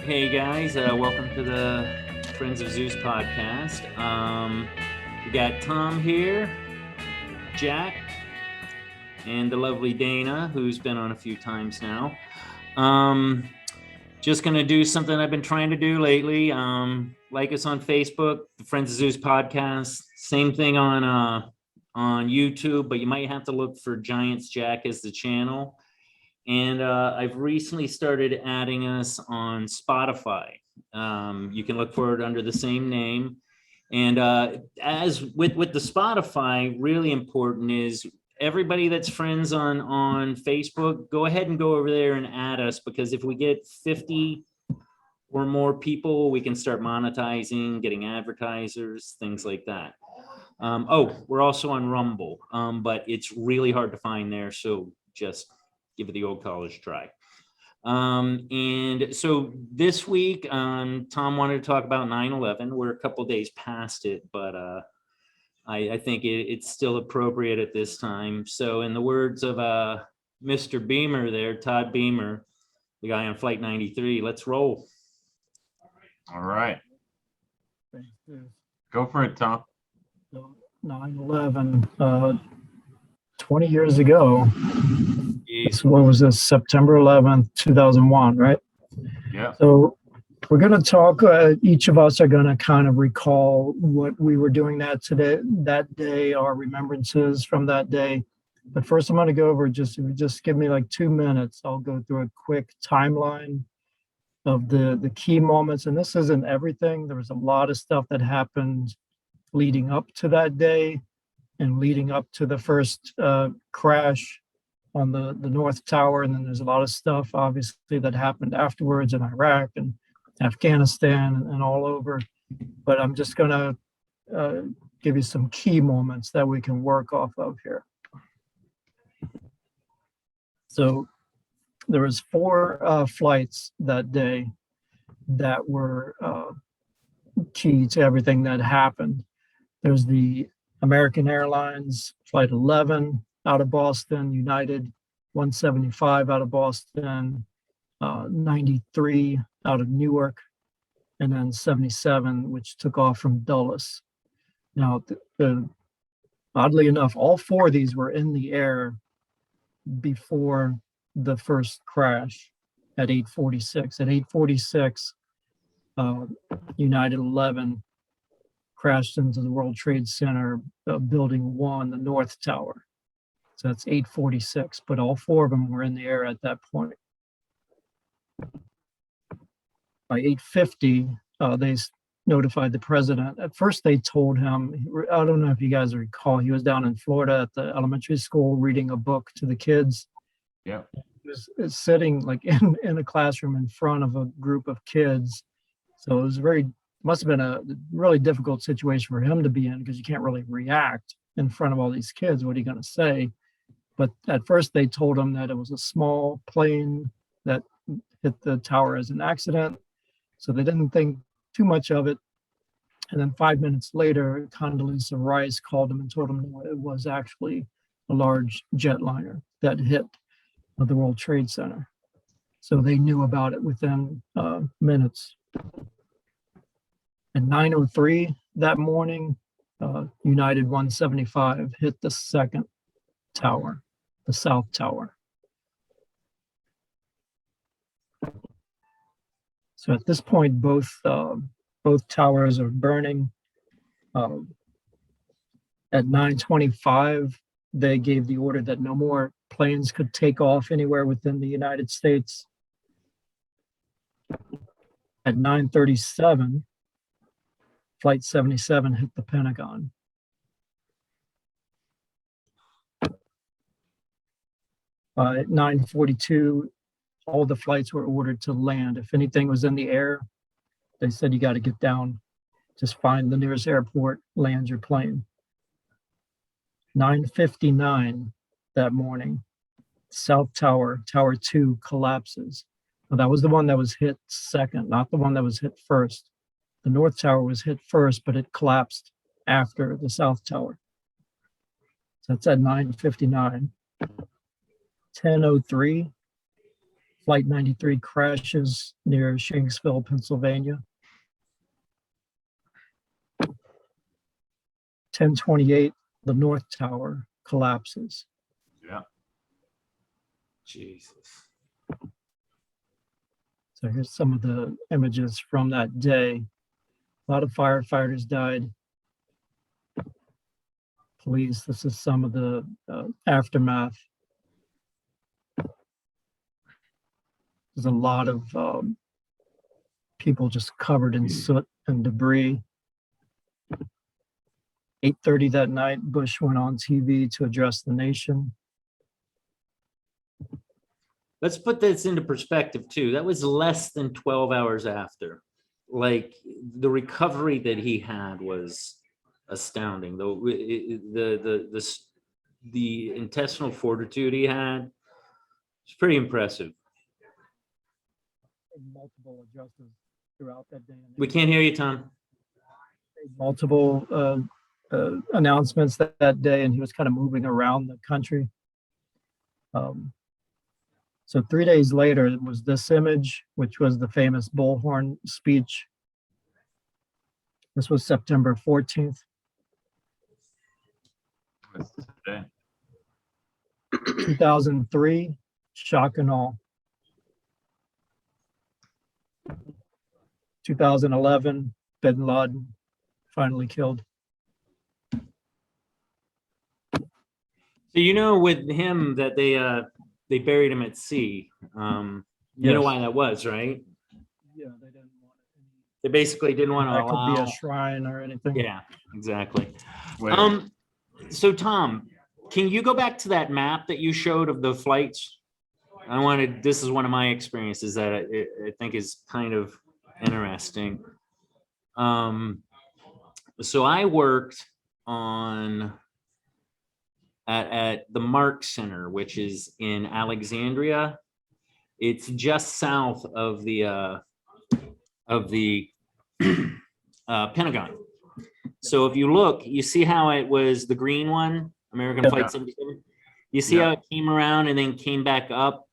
Hey guys, welcome to the Friends of Zeus podcast. We got Tom here, Jack, and the lovely Dana, who's been on a few times now. Just gonna do something I've been trying to do lately. Like us on Facebook, the Friends of Zeus podcast. Same thing on YouTube, but you might have to look for Giants Jack as the channel. And I've recently started adding us on Spotify. You can look for it under the same name. And as with the Spotify, really important is everybody that's friends on Facebook, go ahead and go over there and add us, because if we get 50 or more people, we can start monetizing, getting advertisers, things like that. We're also on Rumble, but it's really hard to find there. So just give it the old college try. And so this week, Tom wanted to talk about 9/11. We're a couple days past it, but I think it's still appropriate at this time. So in the words of Mr. Beamer there, Todd Beamer, the guy on Flight 93, let's roll. All right. Go for it, Tom. 9/11, 20 years ago. Jeez. What was this? September 11th, 2001, right? Yeah. So we're going to talk, each of us are going to kind of recall what we were doing that day, our remembrances from that day. But first I'm going to go over, just give me like 2 minutes. I'll go through a quick timeline of the key moments. And this isn't everything. There was a lot of stuff that happened leading up to that day and leading up to the first crash on the North Tower. And then there's a lot of stuff, obviously, that happened afterwards in Iraq and Afghanistan and all over. But I'm just going to give you some key moments that we can work off of here. So there was 4 flights that day that were key to everything that happened. There's the American Airlines Flight 11 out of Boston, United 175 out of Boston, 93 out of Newark, and then 77, which took off from Dulles. Now, oddly enough, all 4 of these were in the air before the first crash at 8:46. At 8:46, United 11 crashed into the World Trade Center, Building 1, the North Tower. So that's 8:46, but all 4 of them were in the air at that point. By 8:50, they notified the president. At first, they told him, I don't know if you guys recall, he was down in Florida at the elementary school reading a book to the kids. Yeah. He was sitting like in a classroom in front of a group of kids. So it was must have been a really difficult situation for him to be in, because you can't really react in front of all these kids. What are you going to say? But at first they told him that it was a small plane that hit the tower as an accident. So they didn't think too much of it. And then 5 minutes later, Condoleezza Rice called him and told him no, it was actually a large jetliner that hit the World Trade Center. So they knew about it within minutes. At 9:03 that morning, United 175 hit the second tower, the South Tower. So at this point, both towers are burning. At 9:25, they gave the order that no more planes could take off anywhere within the United States. At 9:37, Flight 77 hit the Pentagon. At 9:42, all the flights were ordered to land. If anything was in the air, they said, you got to get down. Just find the nearest airport, land your plane. 9:59 that morning, South Tower, Tower 2 collapses. Well, that was the one that was hit second, not the one that was hit first. The North Tower was hit first, but it collapsed after the South Tower. So that's at 9:59. 10:03, Flight 93 crashes near Shanksville, Pennsylvania. 10:28, the North Tower collapses. Yeah. Jesus. So here's some of the images from that day. A lot of firefighters died. Police, this is some of the aftermath. There's a lot of people just covered in soot and debris. 8:30 that night, Bush went on TV to address the nation. Let's put this into perspective too. That was less than 12 hours after. Like the recovery that he had was astounding. The intestinal fortitude he had was pretty impressive. Multiple adjusters throughout that day. We can't hear you, Tom. Multiple announcements that day, and he was kind of moving around the country. So 3 days later, it was this image, which was the famous Bullhorn speech. This was September 14th. That's today. 2003, shock and awe. 2011, Bin Laden finally killed. So you know, with him that they buried him at sea. You know Yes. why that was, right? Yeah, they didn't want it. They basically didn't want to That could be allow. a shrine or anything. Yeah, exactly. Wait, So Tom, can you go back to that map that you showed of the flights? This is one of my experiences that I think is kind of interesting. So I worked at the Mark Center, which is in Alexandria. It's just south of the Pentagon. So if you look, you see how it was the green one, American Flight 77. You see how it came around and then came back up.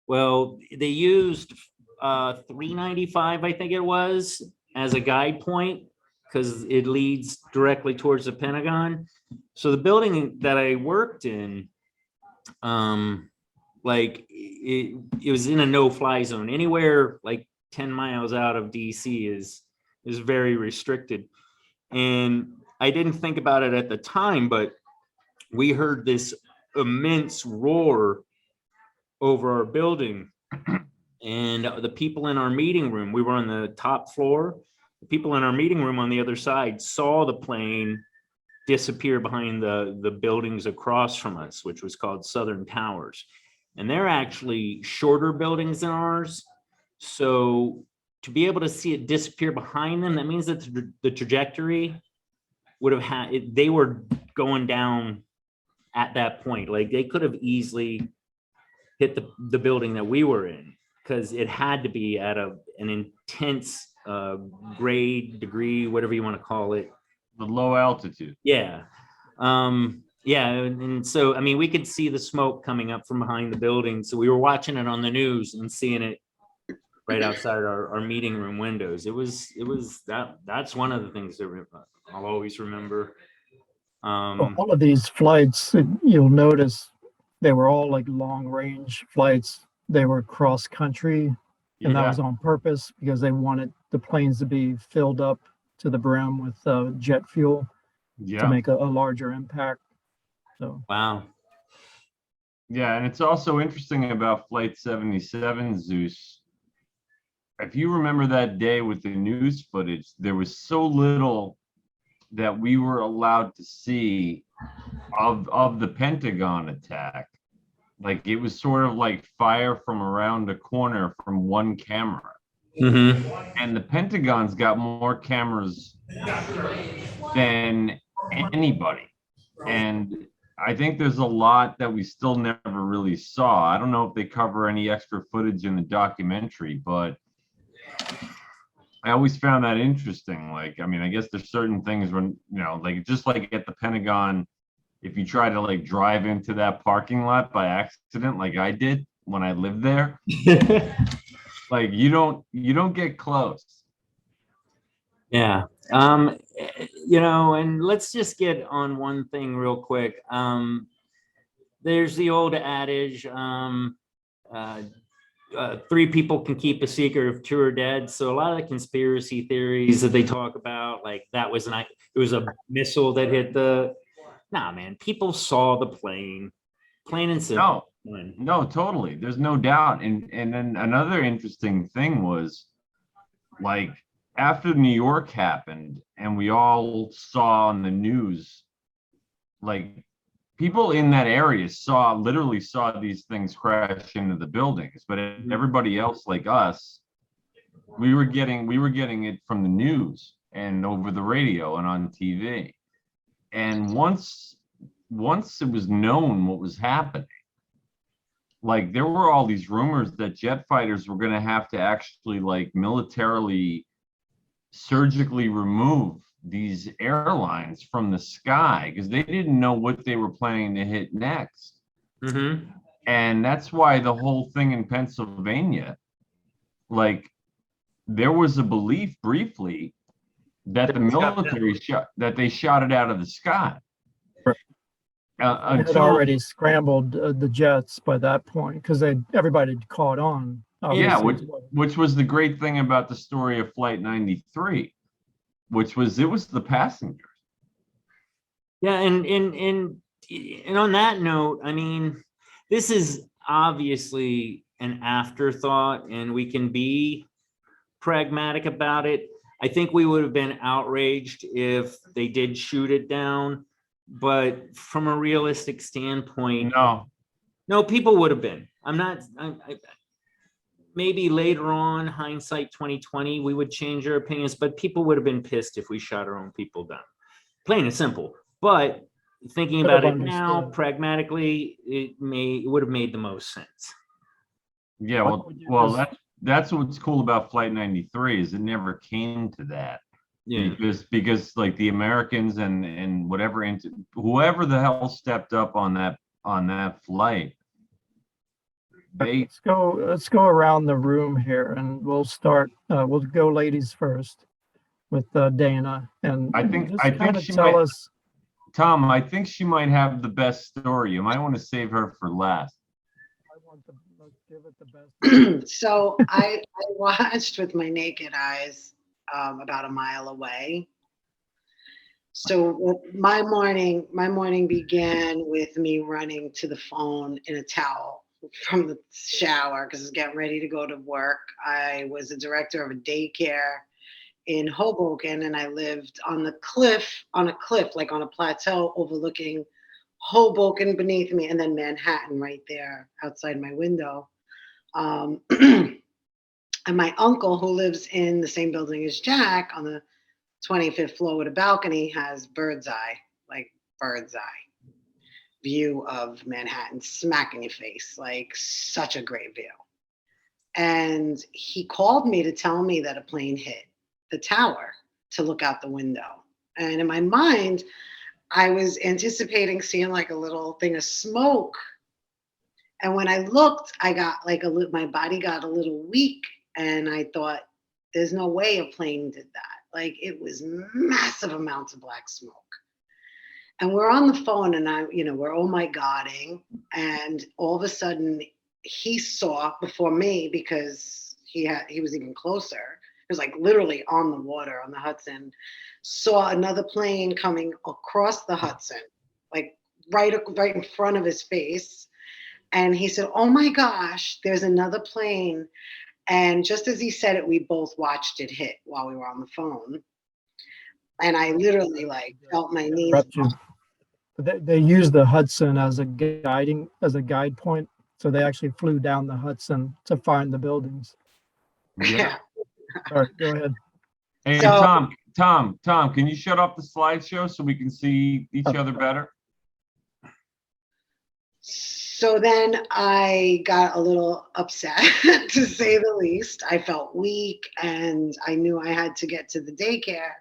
Well, they used 395, I think it was, as a guide point because it leads directly towards the Pentagon. So the building that I worked in, like it was in a no-fly zone. Anywhere like 10 miles out of DC is very restricted. And I didn't think about it at the time, but we heard this immense roar over our building. And the people in our meeting room, we were on the top floor. The people in our meeting room on the other side saw the plane disappear behind the buildings across from us, which was called Southern Towers. And they're actually shorter buildings than ours. So to be able to see it disappear behind them, that means that the trajectory would have had, they were going down at that point. Like they could have easily hit the building that we were in because it had to be at an intense grade, degree, whatever you want to call it. the low altitude. Yeah. Yeah. And so, I mean, we could see the smoke coming up from behind the building. So we were watching it on the news and seeing it right outside our meeting room windows. It was that's one of the things that I'll always remember. All of these flights, you'll notice they were all like long range flights. They were cross country, and that was on purpose because they wanted the planes to be filled up to the brim with jet fuel to make a larger impact. So Wow. Yeah, and it's also interesting about Flight 77, Zeus. If you remember that day with the news footage, there was so little that we were allowed to see of the Pentagon attack. Like it was sort of like fire from around a corner from one camera. Mm-hmm. And the Pentagon's got more cameras than anybody. And I think there's a lot that we still never really saw. I don't know if they cover any extra footage in the documentary, but I always found that interesting. Like, I mean, I guess there's certain things when, you know, like just like at the Pentagon, if you try to like drive into that parking lot by accident, like I did, when I lived there. Like you don't get close. Yeah. And let's just get on one thing real quick. There's the old adage, three people can keep a secret if two are dead. So a lot of the conspiracy theories that they talk about, like it was a missile that hit nah, man, people saw the plane, plain and simple. No, totally. There's no doubt. And then another interesting thing was, like, after New York happened and we all saw on the news, like people in that area literally saw these things crash into the buildings, but everybody else like us, we were getting it from the news and over the radio and on TV. And once it was known what was happening, like there were all these rumors that jet fighters were going to have to actually like militarily surgically remove these airlines from the sky because they didn't know what they were planning to hit next. Mm-hmm. And that's why the whole thing in Pennsylvania, like there was a belief briefly that the military shot it out of the sky. They had already scrambled the jets by that point because everybody had caught on. Yeah, which was the great thing about the story of Flight 93, which was it was the passengers. Yeah, and on that note, I mean, this is obviously an afterthought, and we can be pragmatic about it. I think we would have been outraged if they did shoot it down. But from a realistic standpoint, no, people would have been. Maybe later on, hindsight 2020, we would change our opinions, but people would have been pissed if we shot our own people down. Plain and simple. But thinking about it now, pragmatically, it would have made the most sense. Yeah, well, that's what's cool about Flight 93 is it never came to that. Yeah. Because like the Americans and whoever the hell stepped up on that flight. Let's go around the room here, and we'll start. We'll go ladies first with Dana, and I think she tell might, us. Tom, I think she might have the best story. You might want to save her for last. Let's give it the best. So I watched with my naked eyes. About a mile away. So my morning began with me running to the phone in a towel from the shower because I was getting ready to go to work. I was a director of a daycare in Hoboken, and I lived on a cliff, like on a plateau overlooking Hoboken beneath me, and then Manhattan right there outside my window. And my uncle, who lives in the same building as Jack on the 25th floor with a balcony, has bird's eye view of Manhattan smack in your face, like such a great view. And he called me to tell me that a plane hit the tower to look out the window. And in my mind, I was anticipating seeing like a little thing of smoke. And when I looked, I got my body got a little weak. And I thought, there's no way a plane did that. Like it was massive amounts of black smoke. And we're on the phone and we're oh my godding. And all of a sudden he saw before me because he was even closer. It was like literally on the water on the Hudson, saw another plane coming across the Hudson, like right in front of his face. And he said, oh my gosh, there's another plane. And just as he said it, we both watched it hit while we were on the phone. And I literally felt my knees. They used the Hudson as a guide point. So they actually flew down the Hudson to find the buildings. Yeah. All right, go ahead. Hey, so, Tom, can you shut off the slideshow so we can see each other better? So then I got a little upset, to say the least. I felt weak, and I knew I had to get to the daycare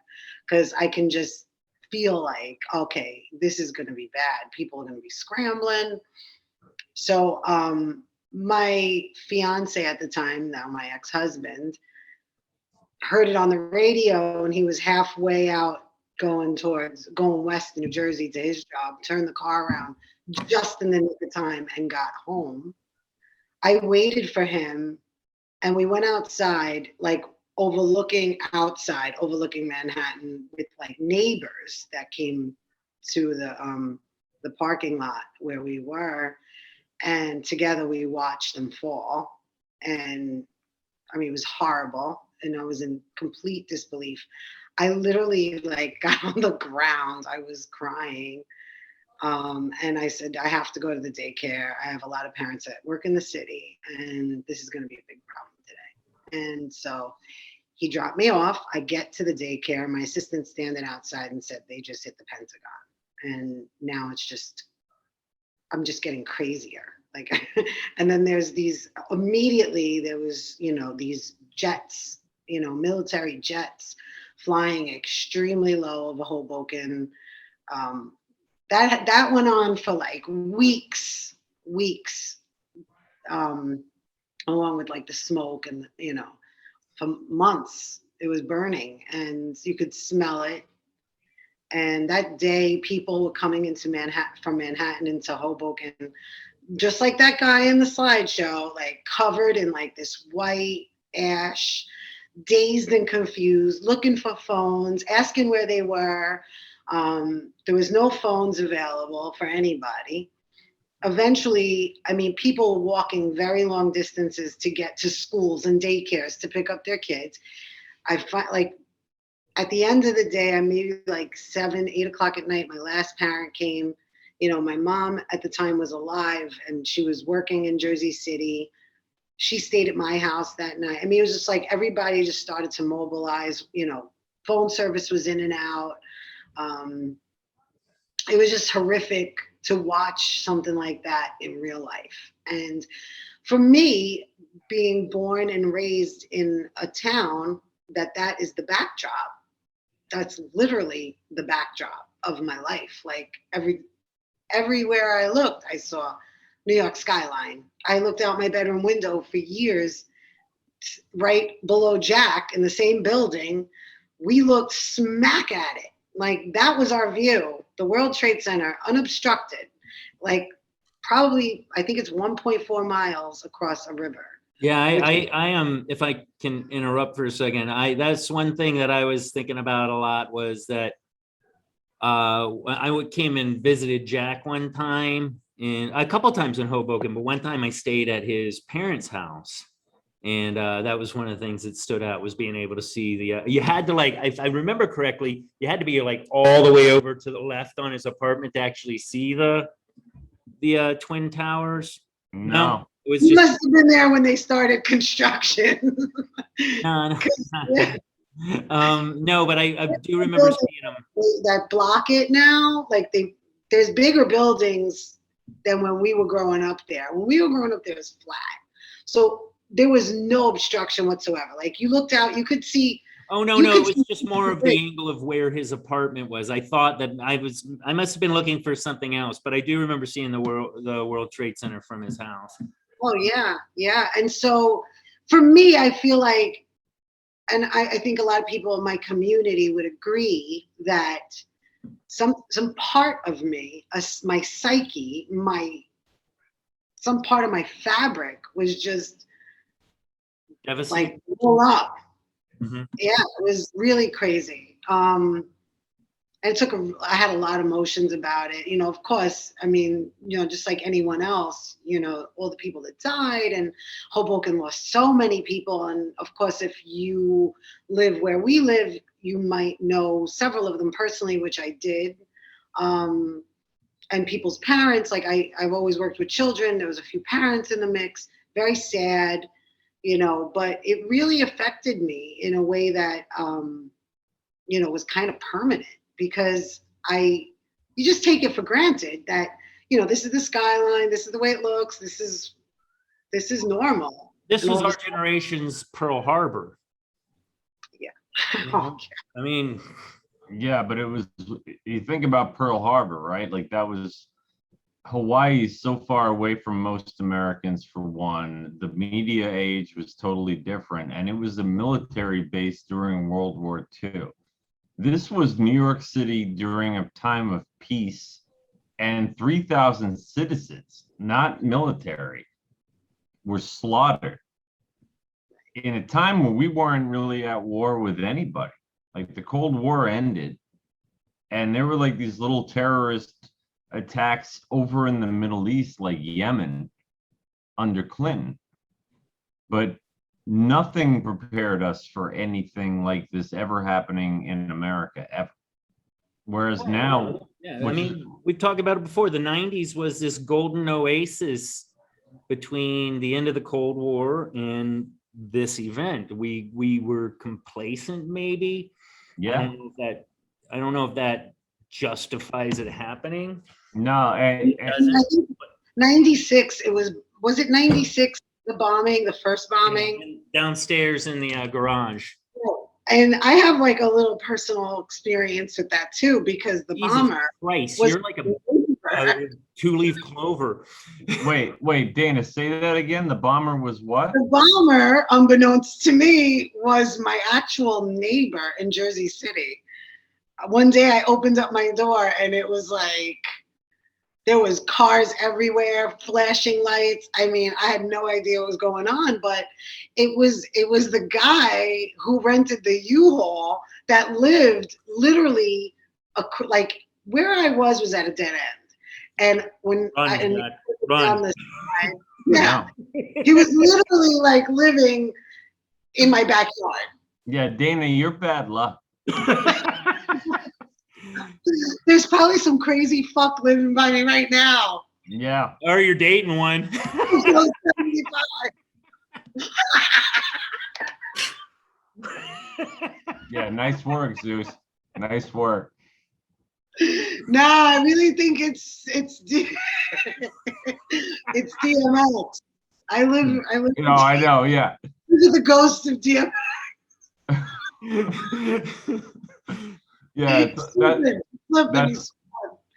because I can just feel like, okay, this is going to be bad. People are going to be scrambling. So my fiance at the time, now my ex-husband, heard it on the radio, and he was halfway out going west to New Jersey to his job, turned the car around just in the nick of time and got home. I waited for him, and we went outside, like overlooking Manhattan, with like neighbors that came to the parking lot where we were, and together we watched them fall. And I mean, it was horrible, and I was in complete disbelief. I literally like got on the ground. I was crying. And I said, I have to go to the daycare. I have a lot of parents that work in the city, and this is going to be a big problem today. And so he dropped me off. I get to the daycare. My assistant standing outside and said, they just hit the Pentagon. And now I'm just getting crazier. Like, and then there was, these jets, military jets flying extremely low over Hoboken. That went on for like weeks, along with like the smoke and, for months. It was burning, and you could smell it. And that day, people were coming into from Manhattan into Hoboken, just like that guy in the slideshow, like covered in like this white ash, dazed and confused, looking for phones, asking where they were. There was no phones available for anybody. Eventually, I mean, people were walking very long distances to get to schools and daycares to pick up their kids. I find, like, at the end of the day, maybe like 7, 8 o'clock at night, my last parent came. My mom at the time was alive, and she was working in Jersey City. She stayed at my house that night. I mean, it was just like everybody just started to mobilize. Phone service was in and out. It was just horrific to watch something like that in real life. And for me, being born and raised in a town that is the backdrop, that's literally the backdrop of my life. Like everywhere I looked, I saw New York skyline. I looked out my bedroom window for years, right below Jack in the same building. We looked smack at it. Like, that was our view. The World Trade Center, unobstructed. Like, probably, I think it's 1.4 miles across a river. Yeah, I am, if I can interrupt for a second, that's one thing that I was thinking about a lot, was that I came and visited Jack one time, and a couple times in Hoboken, but one time I stayed at his parents' house. And that was one of the things that stood out, was being able to see you had to, like, if I remember correctly, you had to be like all the way over to the left on his apartment to actually see the Twin Towers. No. It was You just, must have been there when they started construction. no. No, but I do remember seeing them. That block it now, like there's bigger buildings than when we were growing up there. When we were growing up there, it was flat. So there was no obstruction whatsoever. Like, you looked out, you could see. Oh, no, it was just more of the angle of where his apartment was. I thought that I must have been looking for something else, but I do remember seeing the World Trade Center from his house. Oh, yeah. Yeah. And so for me, I feel like, and I think a lot of people in my community would agree, that some part of me, my psyche, some part of my fabric was just Devastating. like pull up. Mm-hmm. Yeah, it was really crazy. And I had a lot of emotions about it. Of course, I mean, just like anyone else, all the people that died, and Hoboken lost so many people. And of course, if you live where we live, you might know several of them personally, which I did. And people's parents, like I've always worked with children. There was a few parents in the mix, very sad, but it really affected me in a way that, was kind of permanent, because you just take it for granted that, this is the skyline, this is the way it looks, this is normal. This was our generation's Pearl Harbor. Yeah. I mean, yeah, but you think about Pearl Harbor, right? Like, that was Hawaii is so far away from most Americans, for one. The media age was totally different, and it was a military base during World War II. This was New York City during a time of peace, and 3,000 citizens, not military, were slaughtered in a time where we weren't really at war with anybody. Like the Cold War ended, and there were like these little terrorist attacks over in the Middle East, like Yemen, under Clinton. But nothing prepared us for anything like this ever happening in America, ever. Whereas now, yeah, I mean, we've talked about it before. The 90s was this golden oasis between the end of the Cold War and this event. We were complacent, maybe. yeah, I don't know if that justifies it happening. no, It I doesn't. think 96, was it 96, the bombing, the first bombing? Downstairs in the garage. And I have like a little personal experience with that too, because the Jesus bomber Christ, was you're like a two-leaf clover. wait, Dana, say that again. The bomber was what? the bomber, unbeknownst to me, was my actual neighbor in Jersey City. One day I opened up my door and it was like, there was cars everywhere, flashing lights. I mean, I had no idea what was going on, but it was the guy who rented the U-Haul that lived literally like where I was at a dead end. And when Run, I and Jack, on run. the side, yeah, No. he was literally like living in my backyard. Yeah, Dana, you're bad luck. There's probably some crazy fuck living by me right now. Yeah. Or you're dating one. He's still 75. Yeah, nice work, Zeus. Nice work. Nah, I really think it's it's DMX. I live. No, I know, yeah. These are the ghosts of DMX. Yeah, Flipping, that's-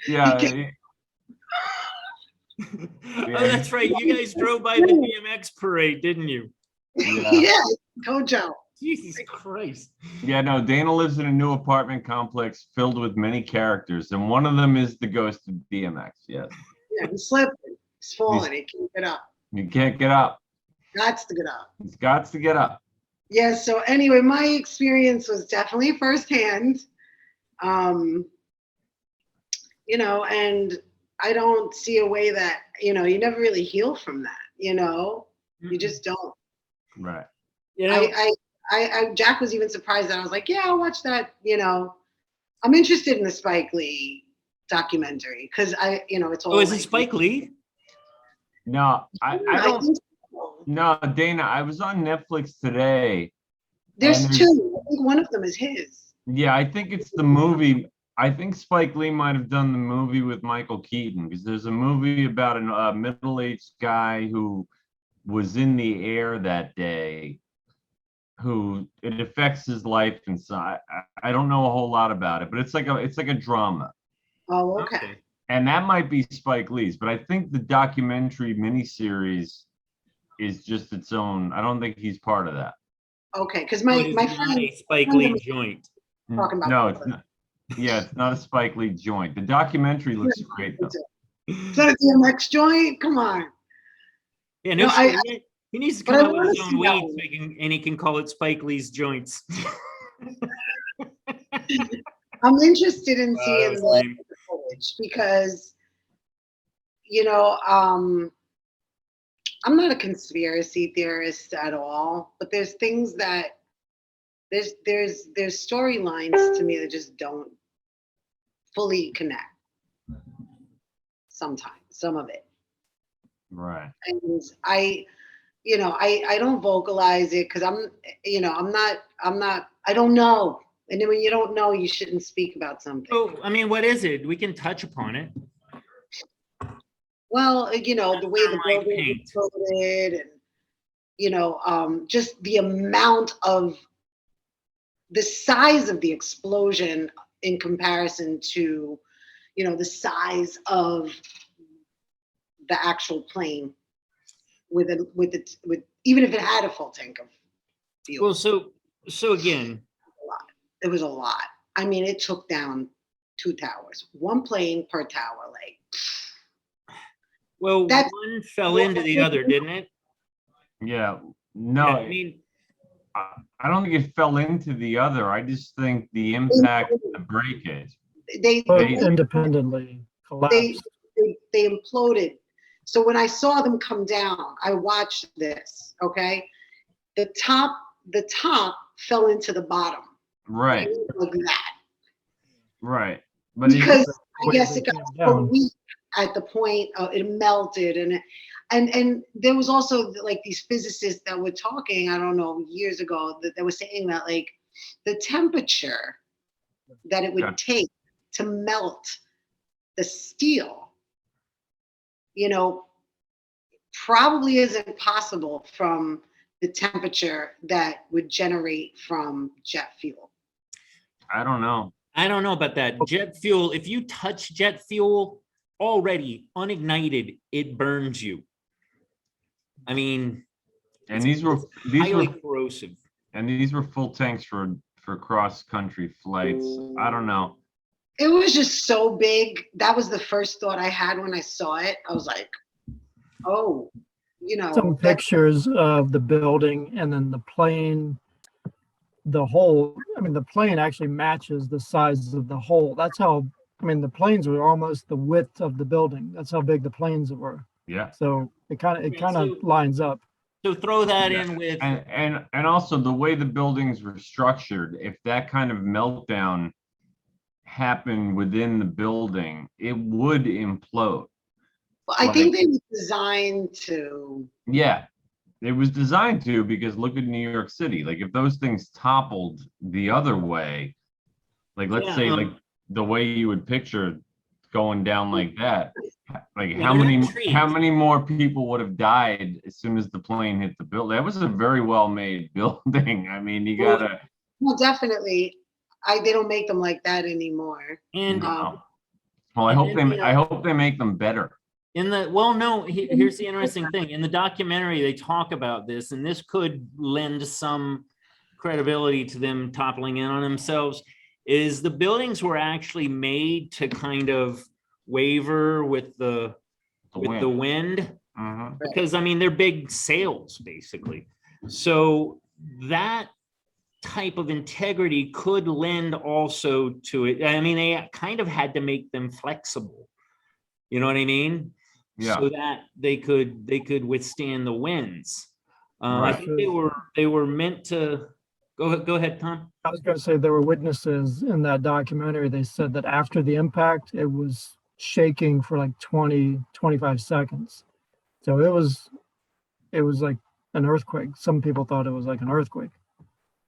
he yeah. can't- Oh, that's right. You guys drove by the DMX parade, didn't you? Yeah, Kojo. Jesus Christ. Yeah, no, Dana lives in a new apartment complex filled with many characters, and one of them is the ghost of DMX, yes. Yeah, he's slipping. He's falling. He can't get up. You can't get up. Gots to get up. He's got to get up. Yeah, so anyway, my experience was definitely firsthand. And I don't see a way that, you never really heal from that, you just don't. Right. Jack was even surprised that I was like, yeah, I'll watch that, I'm interested in the Spike Lee documentary because it's all. Oh, is it Spike Lee? No, I I don't. think so. No, Dana, I was on Netflix today. There's And two. I think one of them is his. Yeah, I think it's the movie. I think Spike Lee might have done the movie with Michael Keaton because there's a movie about a middle-aged guy who was in the air that day, who it affects his life, and so I don't know a whole lot about it, but it's like a drama, Oh, okay. and that might be Spike Lee's, but I think the documentary miniseries is just its own. I don't think he's part of that. Okay, because Oh, my it's not friend a Spike Lee joint. talking about No, that. it's not. Yeah, it's not a Spike Lee joint. The documentary looks great though. Is that a DMX joint? Come on. Yeah, No, he needs to but come I out with wanna his see own that weed one. and he can call it Spike Lee's joints. I'm interested in seeing that's the lame. footage because, I'm not a conspiracy theorist at all, but there's things that there's storylines to me that just don't fully connect. Sometimes, some of it. Right. And I don't vocalize it because I don't know. And then when you don't know, you shouldn't speak about something. Oh, I mean, what is it? We can touch upon it. Well, the way the Like building paint. exploded and, just the amount of the size of the explosion in comparison to, the size of the actual plane with even if it had a full tank of fuel. Well, so again, It was a lot. I mean, it took down 2 towers, 1 plane per tower. Like, well, That's- one fell into the other, didn't it? Yeah, no, Yeah, I mean, I don't think it fell into the other. I just think the impact of the breakage. they Both They- independently they, collapsed. they imploded. So when I saw them come down, I watched this. Okay, the top fell into the bottom, Right, like that, right. But because I Way guess they it got came so down. weak at the point it melted, and there was also like these physicists that were talking, I don't know, years ago, that they were saying that like the temperature that it would Gotcha. take to melt the steel, you know, probably isn't possible from the temperature that would generate from jet fuel. I don't know. I don't know about that. Jet fuel, if you touch jet fuel already unignited, it burns you. I mean, And it's highly corrosive. these were full tanks for cross country flights. I don't know. It was just so big. That was the first thought I had when I saw it. I was like, oh, Some that, pictures of the building and then the plane, the hole. I mean, the plane actually matches the size of the hole. That's how, I mean, the planes were almost the width of the building. That's how big the planes were. Yeah. So it kind Yeah, of so- lines up. So throw that Yeah. in with, And also the way the buildings were structured, if that kind of meltdown happened within the building, it would implode. I think they were designed to. Yeah, it was designed to, because look at New York City. Like if those things toppled the other way, like let's Yeah, say like the way you would picture going down like that, like Yeah, how they're many not trees. how many more people would have died as soon as the plane hit the building? That was a very well made building. I mean, you gotta. Well, definitely. They don't make them like that anymore. and No. Well, I and hope then, I hope they make them better. here's the interesting thing. In the documentary, they talk about this, and this could lend some credibility to them toppling in on themselves, is the buildings were actually made to kind of waver with the wind. Mhm. Because I mean, they're big sails basically. So that type of integrity could lend also to it. I mean, they kind of had to make them flexible. You know what I mean? Yeah. So that they could withstand the winds. I Right. think they were meant to go ahead, Tom. I was going to say there were witnesses in that documentary. They said that after the impact, it was shaking for like 20, 25 seconds. So it was like an earthquake. Some people thought it was like an earthquake.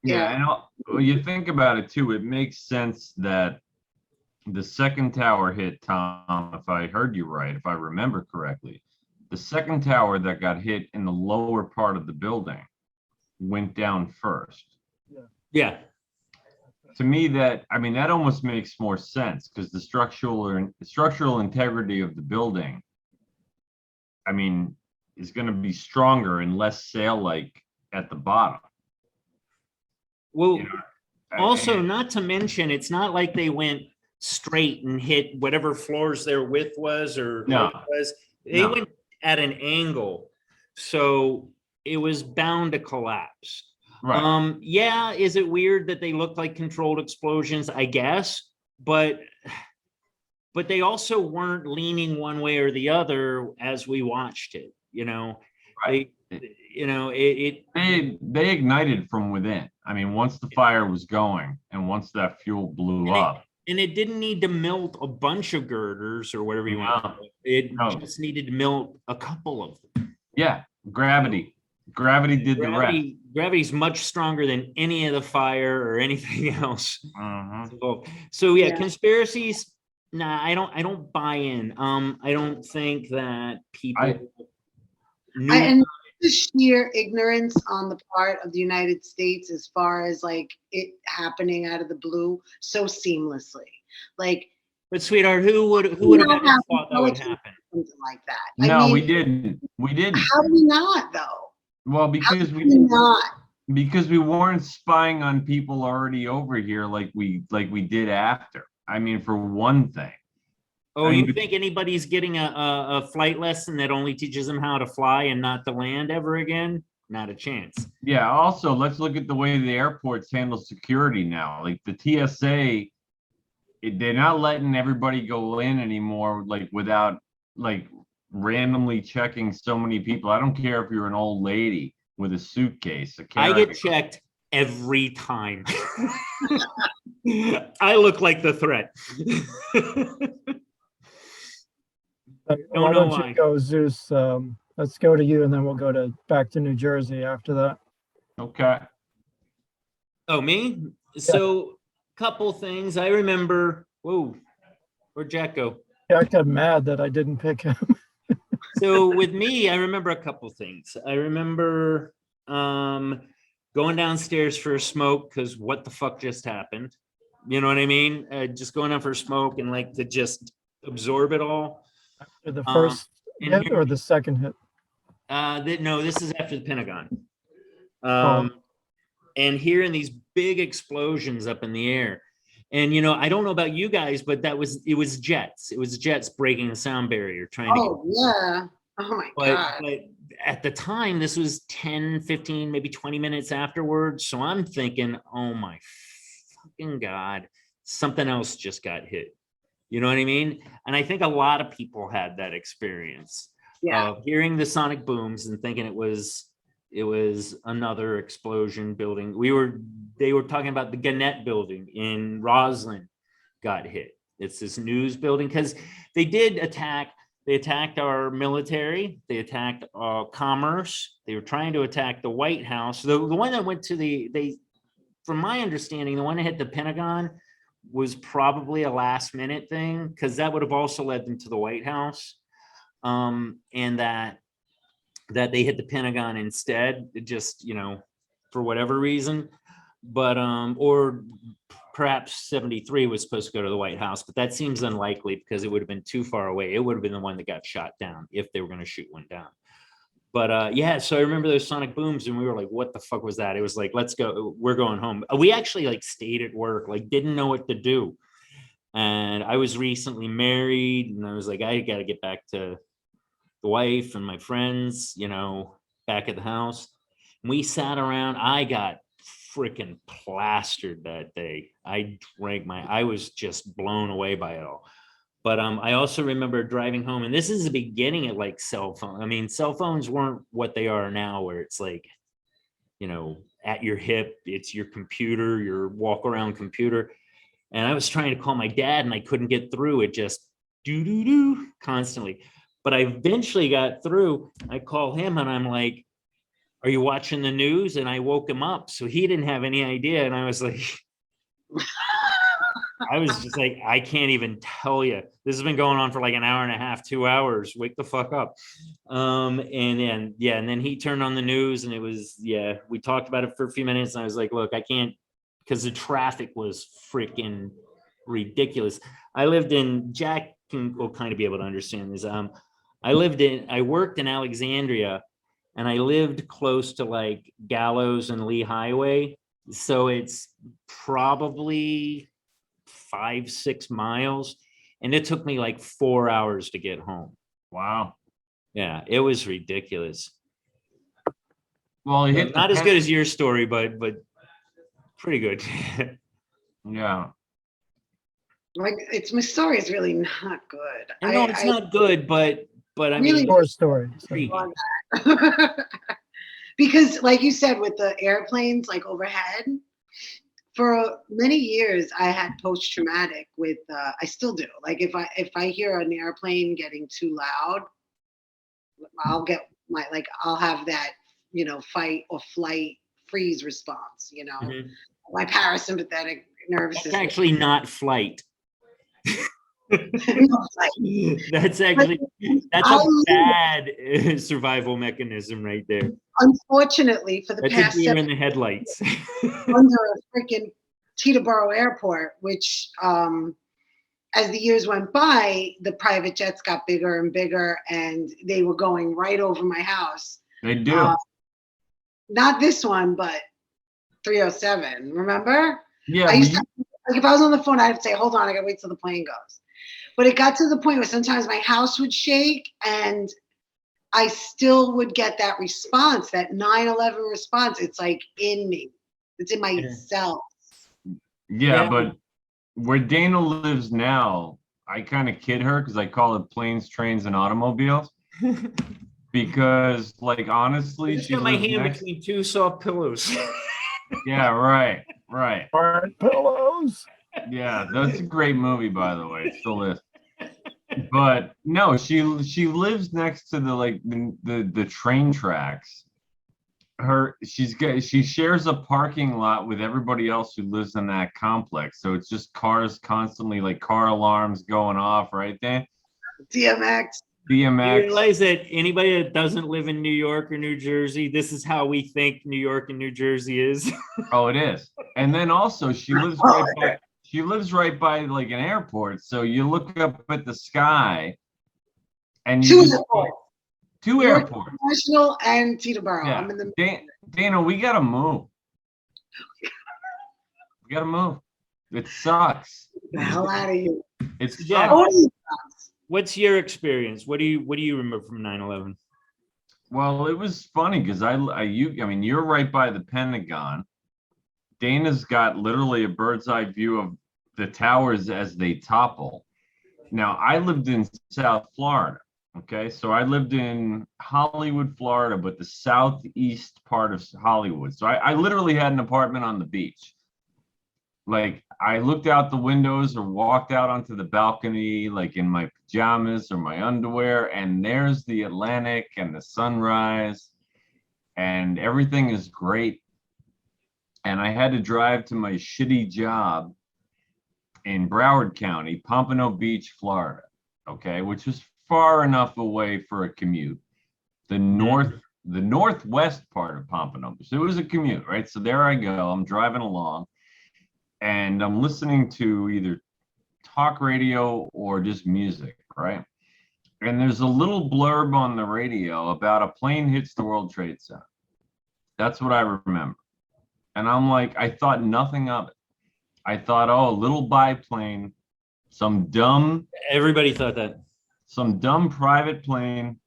Yeah, and when you think about it too, it makes sense that the second tower hit, Tom, if I heard you right, if I remember correctly, the second tower that got hit in the lower part of the building went down first. Yeah. To me, that almost makes more sense, because the structural integrity of the building, I mean, is going to be stronger and less sail-like at the bottom. Well, You know? also, not to mention, it's not like they went straight and hit whatever floors their width was or No. height was. They No. went at an angle, so it was bound to collapse. Right. Yeah, is it weird that they look like controlled explosions? I guess, but they also weren't leaning one way or the other as we watched it. You know, Right. it They ignited from within. I mean, once the fire was going and once that fuel blew up. And it didn't need to melt a bunch of girders or whatever you want. No. It No. just needed to melt a couple of them. Yeah, gravity did the rest. Gravity's much stronger than any of the fire or anything else. Mhm. So yeah, Yeah. conspiracies. Nah, I don't buy in. I don't think that people knew. And the sheer ignorance on the part of the United States, as far as like it happening out of the blue so seamlessly. Like, But sweetheart, who would have know ever how thought that would intelligent- happen? something like that. No, we didn't. We didn't. How do we not though? Well, How because do we we not? because we weren't spying on people already over here like we did after. I mean, for one thing. Oh, I you mean, think anybody's getting a flight lesson that only teaches them how to fly and not to land ever again? Not a chance. yeah, also let's look at the way the airports handle security now. Like the TSA, they're not letting everybody go in anymore, like without like randomly checking so many people. I don't care if you're an old lady with a suitcase. I get checked every time. I look like the threat. Why know don't why. you go, Zeus? Let's go to you, and then we'll go back to New Jersey after that. Okay. Oh, me? So, couple things. I remember. Whoa, where'd Jack go? Jack got mad that I didn't pick him. So with me, I remember a couple things. I remember going downstairs for a smoke because what the fuck just happened? You know what I mean? Just going down for a smoke and like to just absorb it all. After the first and hit or the second hit? No, this is after the Pentagon. Oh. And hearing these big explosions up in the air. And you know, I don't know about you guys, but it was jets. It was jets breaking the sound barrier, trying to. Oh yeah. Oh my God. But at the time, this was 10, 15, maybe 20 minutes afterwards. So I'm thinking, oh my fucking God, something else just got hit. You know what I mean? And I think a lot of people had that experience of hearing the sonic booms and thinking it was another explosion building. They were talking about the Gannett building in Roslyn got hit. It's this news building because they attacked our military, they attacked commerce, they were trying to attack the White House. The one that went to from my understanding, the one that hit the Pentagon was probably a last minute thing because that would have also led them to the White House. And that they hit the Pentagon instead, just, you know, for whatever reason. But or perhaps 73 was supposed to go to the White House, but that seems unlikely because it would have been too far away. It would have been the one that got shot down if they were going to shoot one down. But yeah, so I remember those sonic booms and we were like, what the fuck was that? It was like, let's go, we're going home. We actually like stayed at work, like didn't know what to do. And I was recently married and I was like, I got to get back to the wife and my friends, you know, back at the house. And we sat around. I got freaking plastered that day. I was just blown away by it all. But I also remember driving home, and this is the beginning of like cell phone. I mean, cell phones weren't what they are now, where it's like, you know, at your hip, it's your computer, your walk around computer. And I was trying to call my dad and I couldn't get through. It just do constantly. But I eventually got through. I call him and I'm like, are you watching the news? And I woke him up. So he didn't have any idea. And I was like, I was just like, I can't even tell you. This has been going on for like an hour and a half, 2 hours. Wake the fuck up. And then he turned on the news and it was, we talked about it for a few minutes. And I was like, look, I can't, because the traffic was freaking ridiculous. I lived in, Jack will kind of be able to understand this. I worked in Alexandria and I lived close to like Gallows and Lee Highway. So it's probably 5-6 miles. And it took me like 4 hours to get home. Wow. Yeah, it was ridiculous. Well, not as good as your story, but pretty good. Yeah. Like my story is really not good. I know it's not good, but I really mean, Your story. So. Because like you said, with the airplanes like overhead, for many years I had post-traumatic with I still do. Like if I hear an airplane getting too loud, I'll have that, you know, fight or flight freeze response, you know. Mhm. My parasympathetic nervous That's system. actually not flight. No, like, That's a bad survival mechanism right there. unfortunately, for the That's past a deer 7 in the headlights. under a freaking Teterboro Airport, which as the years went by, the private jets got bigger and bigger, and they were going right over my house. They do. Not this one, but 307. Remember? Yeah, I but used to, like, if I was on the phone, I'd say, hold on, I gotta wait till the plane goes. But it got to the point where sometimes my house would shake and I still would get that response, that 9/11 response. It's like in me. It's in my cells. yeah, but where Dana lives now, I kind of kid her because I call it planes, trains, and automobiles. Because, like, honestly, I just she got my lives hand next. between two soft pillows. Yeah, right. Hard pillows. Yeah, that's a great movie, by the way. It still is. But no, she lives next to the train tracks. She shares a parking lot with everybody else who lives in that complex. So it's just cars constantly, like car alarms going off right there. DMX. You BMX. realize that anybody that doesn't live in New York or New Jersey, this is how we think New York and New Jersey is. Oh, it is. And then also she lives right by like an airport. So you look up at the sky and you just two Newark airports. International and Teterboro. Yeah. I'm in the Dana, we gotta move. We gotta move. It sucks. the hell out of you. It Yeah. sucks. What's your experience? What do you remember from 9/11? Well, it was funny because I mean, you're right by the Pentagon. Dana's got literally a bird's eye view of the towers as they topple. Now, I lived in South Florida. Okay, so I lived in Hollywood, Florida, but the southeast part of Hollywood. So I literally had an apartment on the beach. Like, I looked out the windows or walked out onto the balcony, like in my pajamas or my underwear, and there's the Atlantic and the sunrise, and everything is great. And I had to drive to my shitty job in Broward County, Pompano Beach, Florida, okay, which was far enough away for a commute. The northwest part of Pompano Beach. It was a commute, right? So there I go. I'm driving along. And I'm listening to either talk radio or just music, right? And there's a little blurb on the radio about a plane hits the World Trade Center. That's what I remember. And I'm like, I thought nothing of it. I thought, oh, a little biplane, Everybody thought that. some dumb private plane.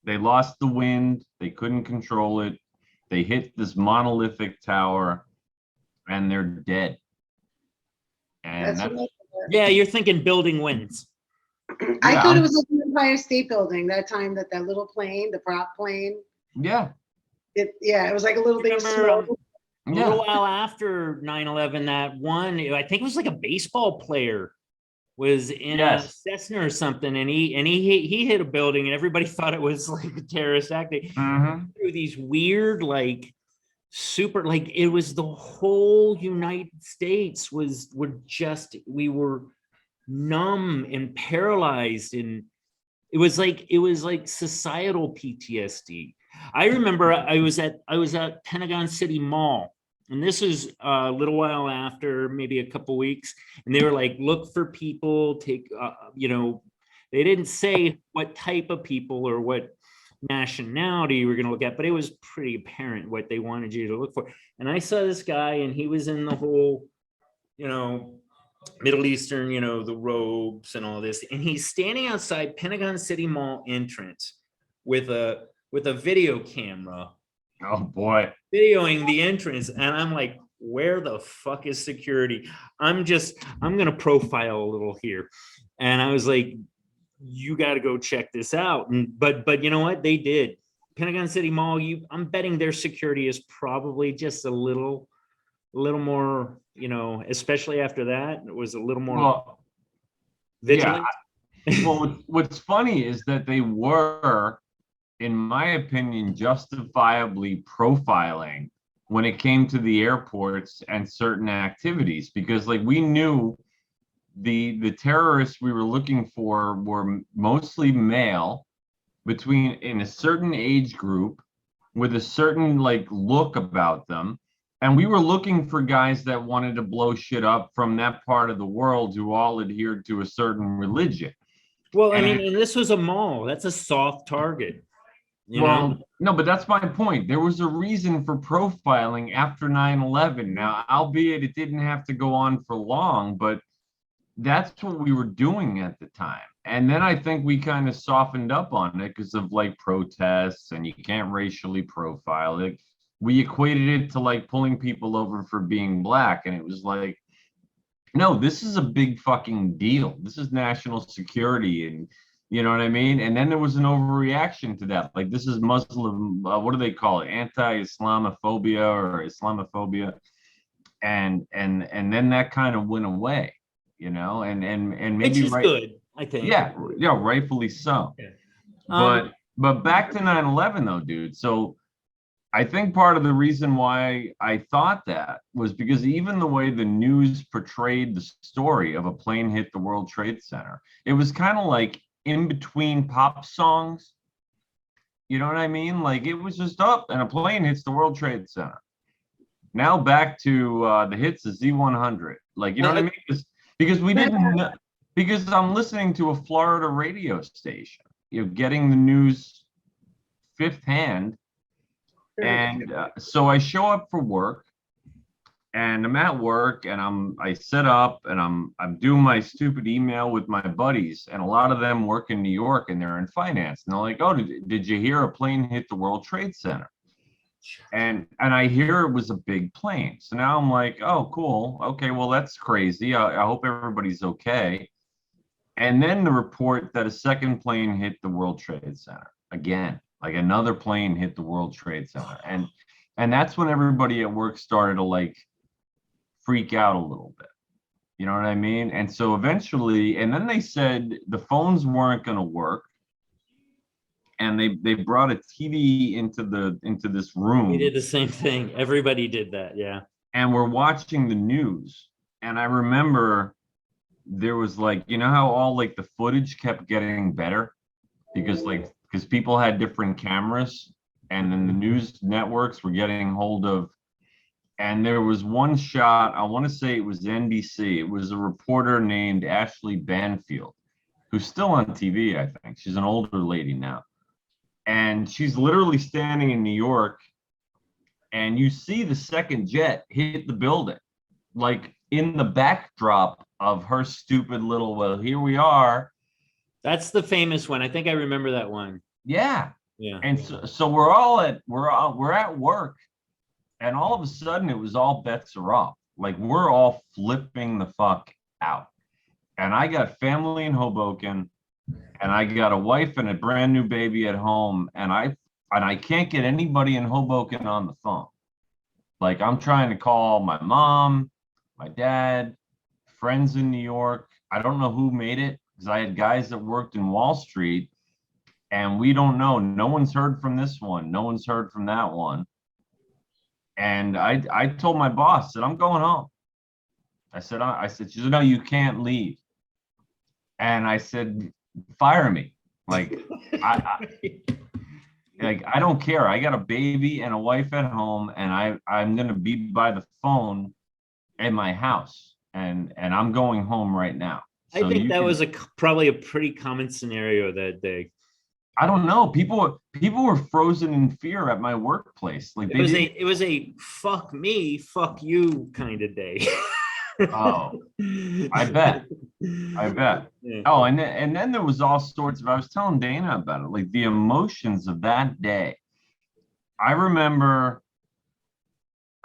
They lost the wind. They couldn't control it. They hit this monolithic tower. And they're dead. And Yeah, you're thinking building wins. I thought it was like the Empire State Building that time that little plane, the prop plane. Yeah. It was like a little bit of smoke. A little while after 9/11, that one, I think it was like a baseball player was in a Cessna or something, and he hit a building, and everybody thought it was like a terrorist act. Through these weird, like, super, like, it was the whole United States we were numb and paralyzed, and it was like societal PTSD. I remember I was at Pentagon City Mall, and this is a little while after, maybe a couple weeks, and they were like, look for people, take they didn't say what type of people or what nationality you were going to look at, but it was pretty apparent what they wanted you to look for. And I saw this guy, and he was in the whole, Middle Eastern, the robes and all this, and he's standing outside Pentagon City Mall entrance with a video camera. Oh boy. Videoing the entrance, and I'm like, where the fuck is security? I'm going to profile a little here. And I was like, you got to go check this out. But you know what? They did. Pentagon City Mall, I'm betting their security is probably just a little more, especially after that, it was a little more vigilant. Yeah. Well, what's funny is that they were, in my opinion, justifiably profiling when it came to the airports and certain activities, because like we knew the terrorists we were looking for were mostly male, in a certain age group, with a certain like look about them, And we were looking for guys that wanted to blow shit up from that part of the world who all adhered to a certain religion. Well, I mean, and this was a mall. That's a soft target. You know? No, but that's my point. There was a reason for profiling after 9/11. Now, albeit it didn't have to go on for long, but that's what we were doing at the time. And then I think we kind of softened up on it because of like protests, and you can't racially profile it. We equated it to like pulling people over for being black. And it was like, no, this is a big fucking deal. This is national security. And you know what I mean? And then there was an overreaction to that. Like, this is Muslim, what do they call it? Anti-Islamophobia or Islamophobia. And then that kind of went away, you know, and maybe Which is good, I think. Yeah, rightfully so. Yeah. But back to 9/11 though, dude. So I think part of the reason why I thought that was because even the way the news portrayed the story of a plane hit the World Trade Center, it was kind of like in between pop songs. You know what I mean? Like, it was just up and a plane hits the World Trade Center. Now back to the hits of Z100. Like, you know what I mean? Because we didn't know, because I'm listening to a Florida radio station, you know, getting the news fifth hand. And so I show up for work, and I'm at work, and I set up, and I'm doing my stupid email with my buddies, and a lot of them work in New York, and they're in finance, and they're like, "Oh, did you hear a plane hit the World Trade Center?" And I hear it was a big plane. So now I'm like, "Oh, cool. Okay, well, that's crazy. I hope everybody's okay." And then the report that a second plane hit the World Trade Center again. Like, another plane hit the World Trade Center. And that's when everybody at work started to like freak out a little bit. You know what I mean? And so eventually, and then they said the phones weren't going to work. And they brought a TV into this room. We did the same thing. Everybody did that, yeah. And we're watching the news. And I remember there was like, you know how all like the footage kept getting better? Because people had different cameras, and then the news networks were getting hold of, and there was one shot, I want to say it was NBC. It was a reporter named Ashley Banfield, who's still on TV, I think. She's an older lady now. And she's literally standing in New York, and you see the second jet hit the building, like in the backdrop of her stupid little, well, here we are. That's the famous one. I think I remember that one. Yeah. Yeah. And so we're at work, and all of a sudden it was all bets are off. Like, we're all flipping the fuck out. And I got family in Hoboken, and I got a wife and a brand new baby at home, and I can't get anybody in Hoboken on the phone. Like, I'm trying to call my mom, my dad, friends in New York. I don't know who made it, because I had guys that worked in Wall Street, and we don't know. No one's heard from this one. No one's heard from that one. And I told my boss that I'm going home. I said, she said, "No, you can't leave." And I said, "Fire me." Like, I don't care. I got a baby and a wife at home, and I'm going to be by the phone at my house, and I'm going home right now. So I think that was probably a pretty common scenario that day. I don't know. People were frozen in fear at my workplace. Like, it was a fuck me, fuck you kind of day. Oh, I bet. Yeah. Oh, and then there was all sorts of, I was telling Dana about it, like the emotions of that day. I remember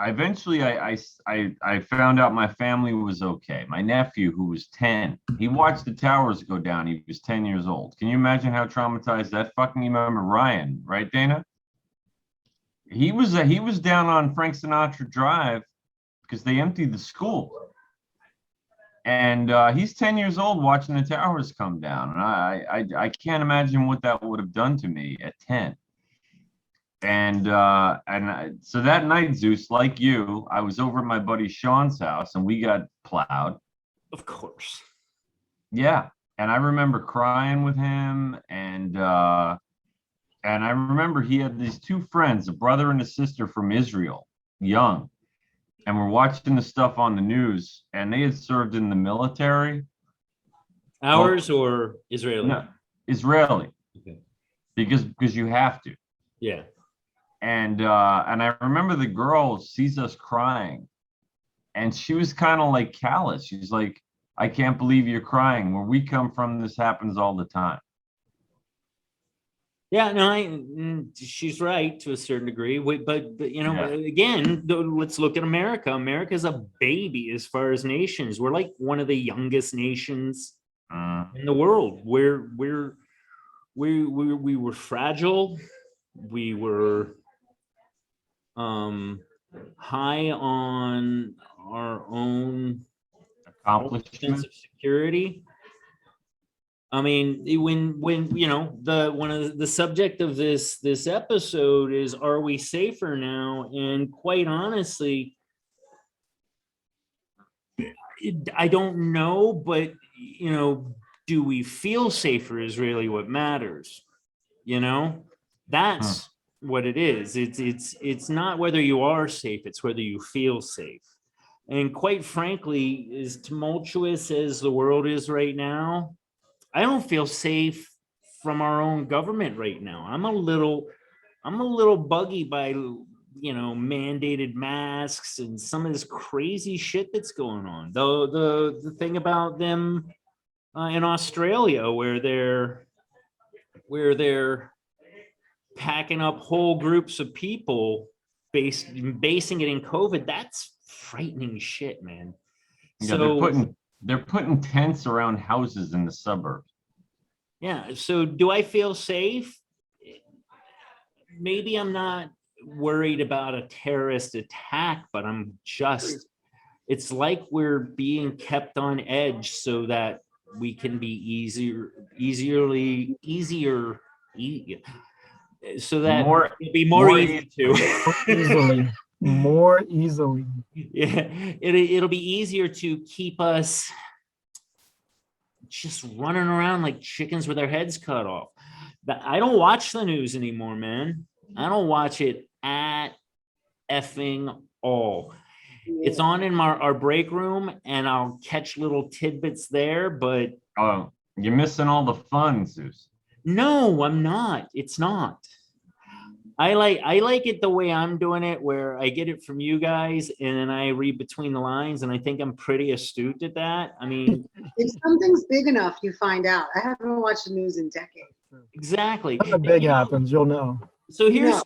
eventually I found out my family was okay. My nephew, who was 10, he watched the towers go down. He was 10 years old. Can you imagine how traumatized that fucking, you remember Ryan, right, Dana? He was down on Frank Sinatra Drive because they emptied the school. And he's 10 years old watching the towers come down. And I can't imagine what that would have done to me at 10. And so that night, Zeus, like you, I was over at my buddy Sean's house, and we got plowed. Of course. Yeah. And I remember crying with him, and I remember he had these two friends, a brother and a sister from Israel, young. and we're watching the stuff on the news, and they had served in the military. Ours or Israeli? No, Israeli, Okay. because you have to. Yeah. And I remember the girl sees us crying, and she was kind of like callous. She's like, "I can't believe you're crying. Where we come from, this happens all the time." Yeah, no, she's right to a certain degree. But you know, Yeah. again, let's look at America. America's a baby as far as nations. We're like one of the youngest nations in the world. We were fragile. We were high on our own sense Accomplishment. of security. I mean, when you know, one of the subject of this episode is, are we safer now? And quite honestly, I don't know, but you know, do we feel safer is really what matters. You know, that's what it is. It's not whether you are safe, it's whether you feel safe. And quite frankly, as tumultuous as the world is right now, I don't feel safe from our own government right now. I'm a little buggy by, you know, mandated masks and some of this crazy shit that's going on. Though the thing about them in Australia, where they're packing up whole groups of people basing it in COVID, that's frightening shit, man. Yeah, they're putting tents around houses in the suburbs. Yeah. So do I feel safe? Maybe I'm not worried about a terrorist attack, but it's like we're being kept on edge so that we can be easier, so that it'll be more easy to more easily. Yeah, it'll be easier to keep us just running around like chickens with their heads cut off. But I don't watch the news anymore, man. I don't watch it at effing all. It's on in our break room, and I'll catch little tidbits there, but Oh, you're missing all the fun, Zeus. no, I'm not. It's not. I like it the way I'm doing it, where I get it from you guys and then I read between the lines, and I think I'm pretty astute at that. I mean, if something's big enough, you find out. I haven't watched the news in decades. exactly. When the big happens, you'll know. So here's No.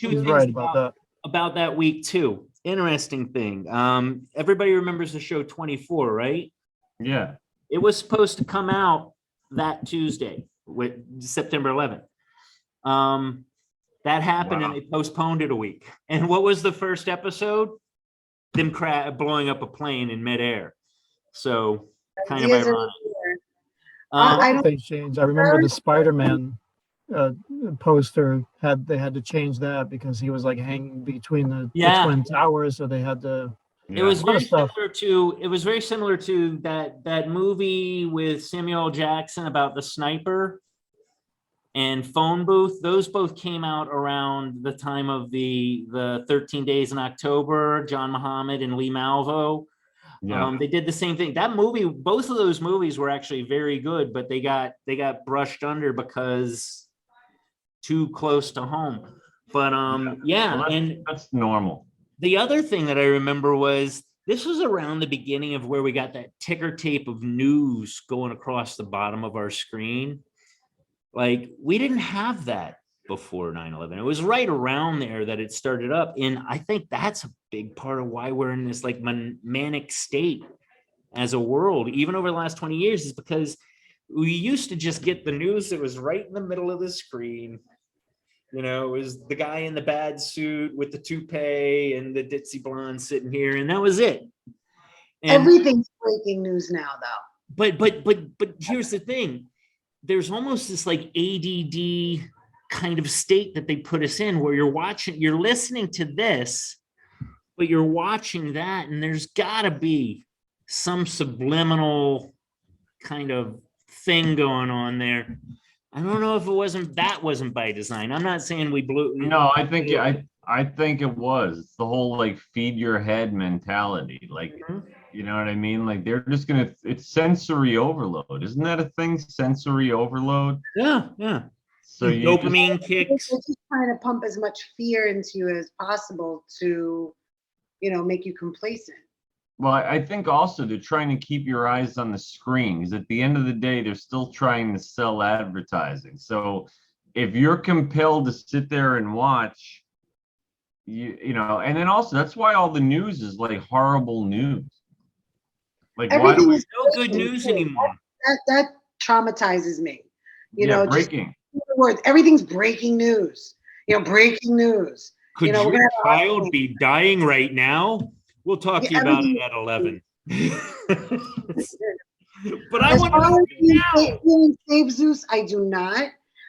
two He's things right about that week too. Interesting thing. Everybody remembers the show 24, right? Yeah. It was supposed to come out that Tuesday, with September 11th. That happened, and they postponed it a week. And what was the first episode? Them blowing up a plane in midair. So kind of ironic. I don't They changed. I remember the Spider-Man poster they had to change that because he was like hanging between the twin towers, so they had to. It was very similar to that movie with Samuel L. Jackson about the sniper and phone booth. Those both came out around the time of the 13 Days in October, John Muhammad and Lee Malvo. Yeah. They did the same thing. That movie, both of those movies were actually very good, but they got brushed under because too close to home. But Well, that's normal. The other thing that I remember was, this was around the beginning of where we got that ticker tape of news going across the bottom of our screen. Like, we didn't have that before 9/11. It was right around there that it started up. And I think that's a big part of why we're in this like manic state as a world, even over the last 20 years, is because we used to just get the news that was right in the middle of the screen. You know, it was the guy in the bad suit with the toupee and the ditzy blonde sitting here, and that was it. And, everything's breaking news now, though. But here's the thing. There's almost this like ADD kind of state that they put us in, where you're listening to this, but you're watching that, and there's gotta be some subliminal kind of thing going on there. I don't know if that wasn't by design. I'm not saying we blew. No, I think I think it was. It's the whole like feed your head mentality. Like, Mhm. you know what I mean? Like they're just gonna, it's sensory overload. Isn't that a thing? Sensory overload. Yeah, yeah. So you just, Dopamine They're kicks. just trying to pump as much fear into you as possible to, make you complacent. well, I think also they're trying to keep your eyes on the screen because at the end of the day, they're still trying to sell advertising. So if you're compelled to sit there and watch, and then also that's why all the news is like horrible news. Like, why do Everything we, is No good breaking, news too. anymore. That traumatizes me. yeah, Just breaking. the words. Everything's breaking news. Breaking news. Could We're gonna your have a heart child attack. be dying right now? We'll talk to you about it Everything. at 11. But I As want to far know as now. being Save Zeus, I do not.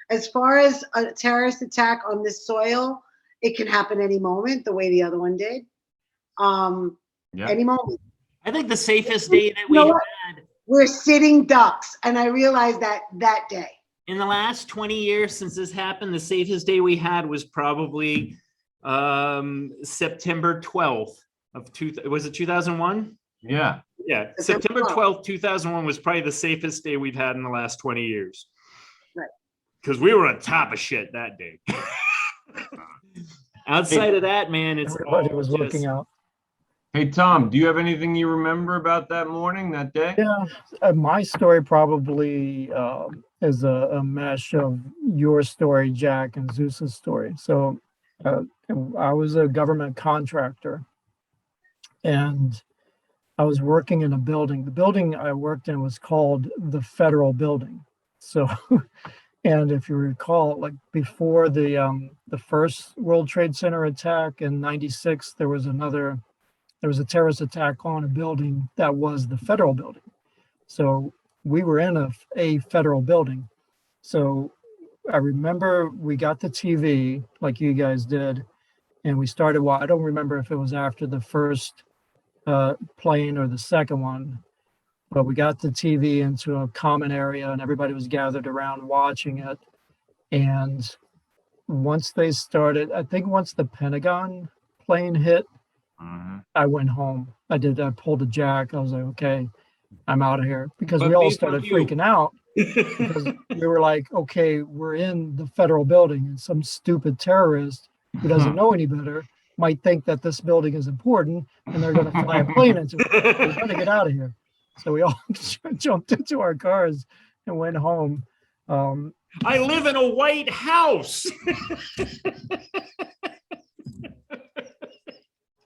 As far as a terrorist attack on this soil, it can happen any moment, the way the other one did. Yeah. Any moment. I think the safest day that You know we what? had We're sitting ducks, and I realized that day. in the last 20 years since this happened, the safest day we had was probably September 12th of was it 2001? Yeah. Yeah, September September 12th, 2001 was probably the safest day we've had in the last 20 years. Right. Because we were on top of shit that day. Outside of that, man, it's Everybody all was just, looking out. Hey, Tom, do you have anything you remember about that morning, that day? Yeah, my story probably is a mesh of your story, Jack, and Zeus's story. So uh, I was a government contractor, and I was working in a building. The building I worked in was called the Federal Building. So, and if you recall, like before the first World Trade Center attack in '96, there was a terrorist attack on a building that was the Federal Building. So we were in a federal building. So I remember we got the TV like you guys did, and we started. Well, I don't remember if it was after the first plane or the second one, but we got the TV into a common area, and everybody was gathered around watching it. And once they started, I think once the Pentagon plane hit, Mhm. I went home. I pulled a jack. I was like, okay, I'm out of here, because we But all me started from you. freaking out because we were like, okay, we're in the federal building, and some stupid terrorist who doesn't know any better might think that this building is important, and they're going to fly a plane into it. We got to get out of here. So we all jumped into our cars and went home. I live in a White House.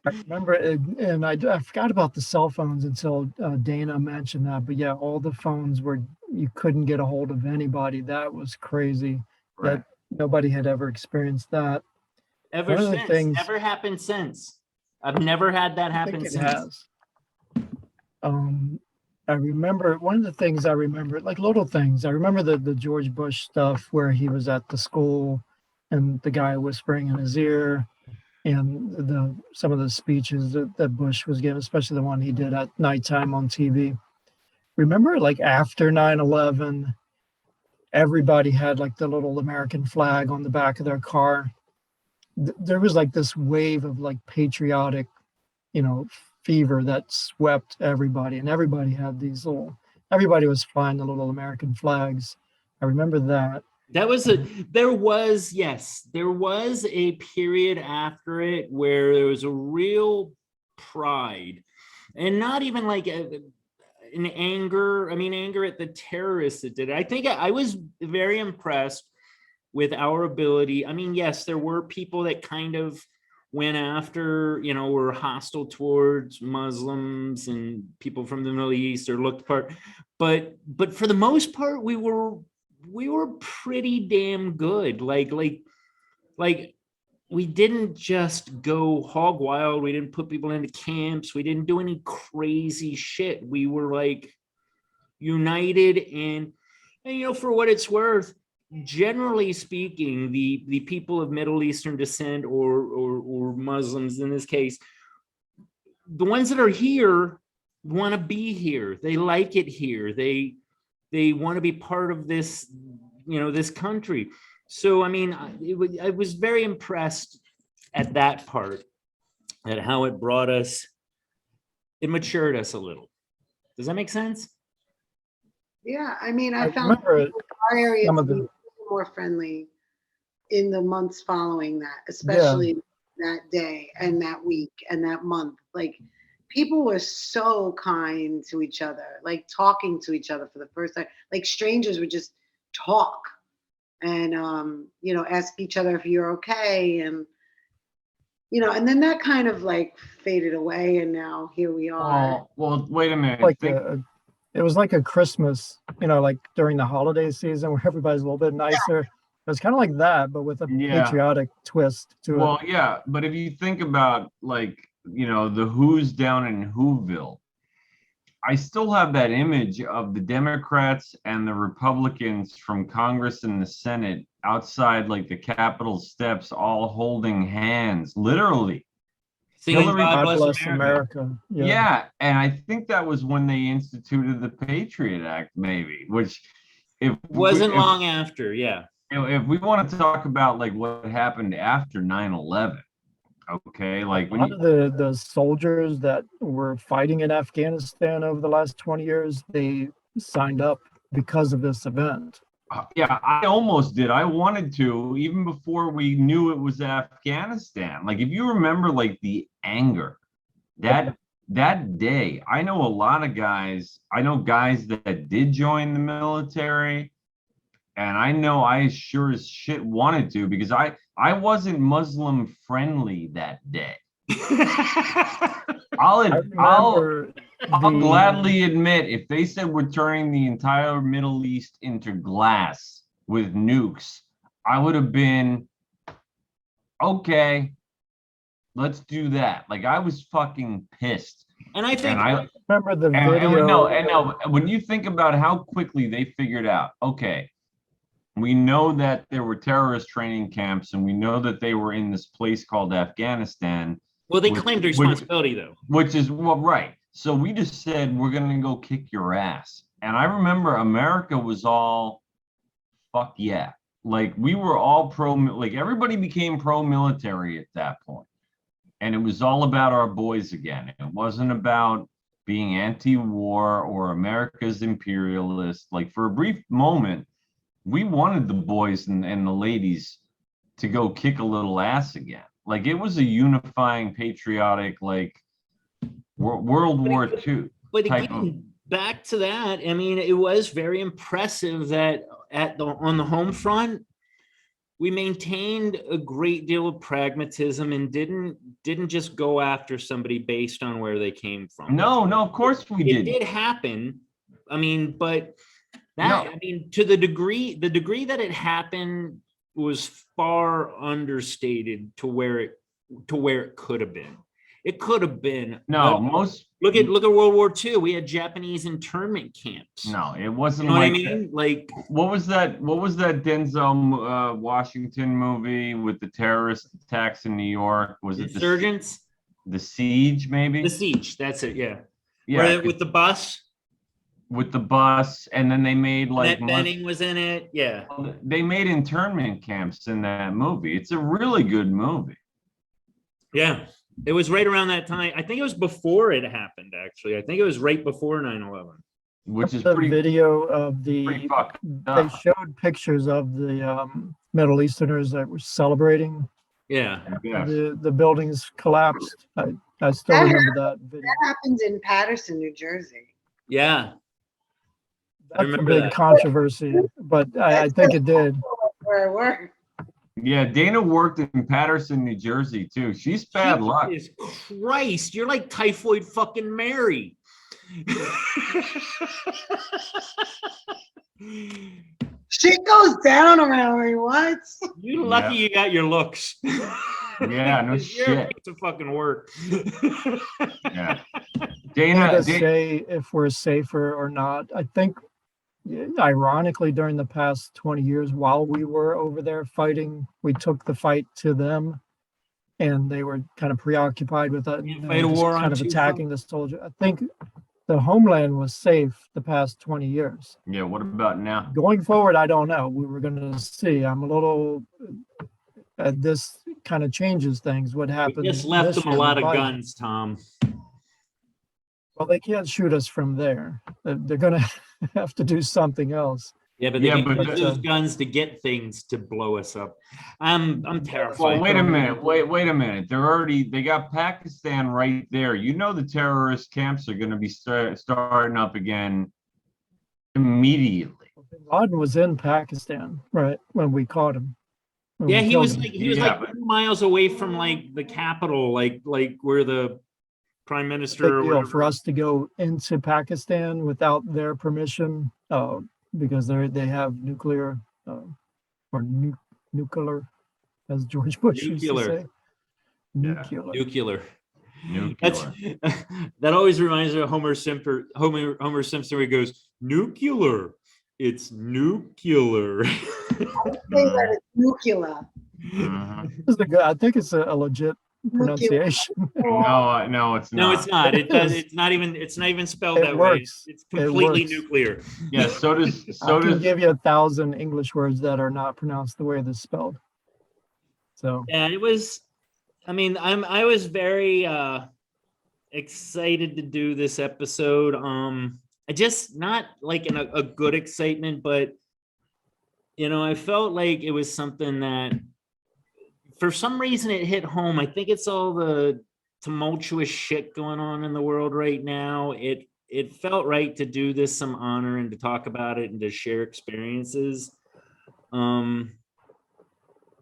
I remember it, and I forgot about the cell phones until Dana mentioned that. But yeah, all the phones were, you couldn't get a hold of anybody. That was crazy. Right. That nobody had ever experienced that. Ever One of the since. things- Never happened since. I've never had that I happen think it since. has. I remember one of the things I remember, like little things. I remember the George Bush stuff where he was at the school and the guy whispering in his ear, and some of the speeches that Bush was giving, especially the one he did at nighttime on TV. Remember, like after 9/11, everybody had like the little American flag on the back of their car. There was like this wave of like patriotic, fever that swept everybody, and everybody had these everybody was flying the little American flags. I remember that. There was a period after it where there was a real pride, and not even like an anger. I mean, anger at the terrorists that did it. I think I was very impressed with our ability. I mean, yes, there were people that kind of went after, were hostile towards Muslims and people from the Middle East or looked part, but for the most part, we were pretty damn good. Like we didn't just go hog wild. We didn't put people into camps. We didn't do any crazy shit. We were like united, and for what it's worth, generally speaking, the people of Middle Eastern descent or Muslims in this case, the ones that are here want to be here. They like it here. They want to be part of this, this country. So, I mean, I was very impressed at that part, at how it brought us, it matured us a little. Does that make sense? Yeah, I mean, I I found remember our area some to of be the, more friendly in the months following that, yeah, especially that day and that week and that month. Like people were so kind to each other, like talking to each other for the first time. Like strangers would just talk and ask each other if you're okay, and and then that kind of like faded away, and now here we are. Well, wait a minute. like it was like a Christmas, like during the holiday season where everybody's a little bit nicer. It was kind of like that, but with a Yeah. patriotic twist to it. Well, yeah, but if you think about like, the Who's down in Whoville, I still have that image of the Democrats and the Republicans from Congress and the Senate outside like the Capitol steps, all holding hands, literally. Singing Hillary- God God Bless bless America. America. Yeah, and I think that was when they instituted the Patriot Act, maybe, which if Wasn't if, long after, yeah. if we want to talk about like what happened after 9/11, okay, like A when lot you, of the soldiers that were fighting in Afghanistan over the last 20 years, they signed up because of this event. yeah, I almost did. I wanted to even before we knew it was Afghanistan. Like if you remember, like the anger that day. I know a lot of guys. I know guys that did join the military, and I know I sure as shit wanted to because I wasn't Muslim friendly that day. I'll I I'll remember I'll gladly admit if they said we're turning the entire Middle East into glass with nukes, I would have been okay. Let's do that. Like I was fucking pissed. And I think And I remember the and video. no, when you think about how quickly they figured out, okay, we know that there were terrorist training camps and we know that they were in this place called Afghanistan. well, they which- claimed which- responsibility though. Which is well, right. So we just said we're gonna go kick your ass. And I remember America was all fuck yeah. Like we were all like everybody became pro-military at that point. And it was all about our boys again. It wasn't about being anti-war or America's imperialist. Like for a brief moment, we wanted the boys and the ladies to go kick a little ass again. Like it was a unifying, patriotic, like World War II But type of. again, back to that, I mean, it was very impressive that on the home front, we maintained a great deal of pragmatism and didn't just go after somebody based on where they came from. No, of course we It didn't. did happen. I mean, but that, No. I mean, to the degree that it happened was far understated to where it could have been. It could have been. No, most. Look at World War II. We had Japanese internment camps. No, it You wasn't know what I like. mean? Like, What was that Denzel Washington movie with the terrorist attacks in New York? Was it Insurgents, the Siege, maybe? the siege. That's it. Yeah. Yeah, Where, with the bus. with the bus, and then they made like Annette Bening was in it. Yeah. they made internment camps in that movie. It's a really good movie. Yeah. It was right around that time. I think it was before it happened, actually. I think it was right before 9/11. Which is the pretty video of pretty fucked they up. showed pictures of the Middle Easterners that were celebrating. Yeah. Yes. The buildings collapsed. I still remember that video. That happened in Patterson, New Jersey. Yeah. That's a remember big that. controversy, but I think it did. Where I work. Yeah, Dana worked in Patterson, New Jersey too. She's bad luck. Jesus Christ, you're like typhoid fucking Mary. Shit goes down around me. What? You're lucky you got your looks. Yeah, no You're a shit. piece of fucking work. Yeah. Dana, Dana, say if we're safer or not. I think, ironically, during the past 20 years, while we were over there fighting, we took the fight to them, and they were kind of preoccupied with that, Can't fight a just war on kind of two attacking the soldier. I think the homeland was safe the past 20 years. yeah, what about now? Going forward, I don't know. We were going to see. I'm a little this kind of changes things. What We happened? just left this them a year lot with of Biden. guns, Tom. Well, they can't shoot us from there. They're going to have to do something else. Yeah, but they Yeah, can but use those guns to get things to blow us up. I'm terrified. Well, wait a minute. Wait a minute. They got Pakistan right there. You know the terrorist camps are going to be starting up again immediately. Bin Laden was in Pakistan, right, when we caught him. when Yeah, we he killed was him. like he was Yeah, like but- 2 miles away from like the capital, like where the prime minister or Big deal whatever. for us to go into Pakistan without their permission, because they have nuclear or nuclear, as George Bush used to Nuclear. say. Yeah. Nuclear. That's Nuclear. that always reminds me of Homer Simpson. Homer Simpson, where he goes, "Nuclear, it's nuclear." Say that it's nuclear. Mhm. This is a good, I think it's a legit pronunciation. No, it's No, not. it's not. It It does. is. It's not even spelled It that way. works. It's It completely works. nuclear. Yeah, so I can does give you 1,000 English words that are not pronounced the way this spelled. So Yeah, it was. I mean, I was very excited to do this episode. I just not like in a good excitement, but I felt like it was something that for some reason it hit home. I think it's all the tumultuous shit going on in the world right now. It felt right to do this some honor and to talk about it and to share experiences.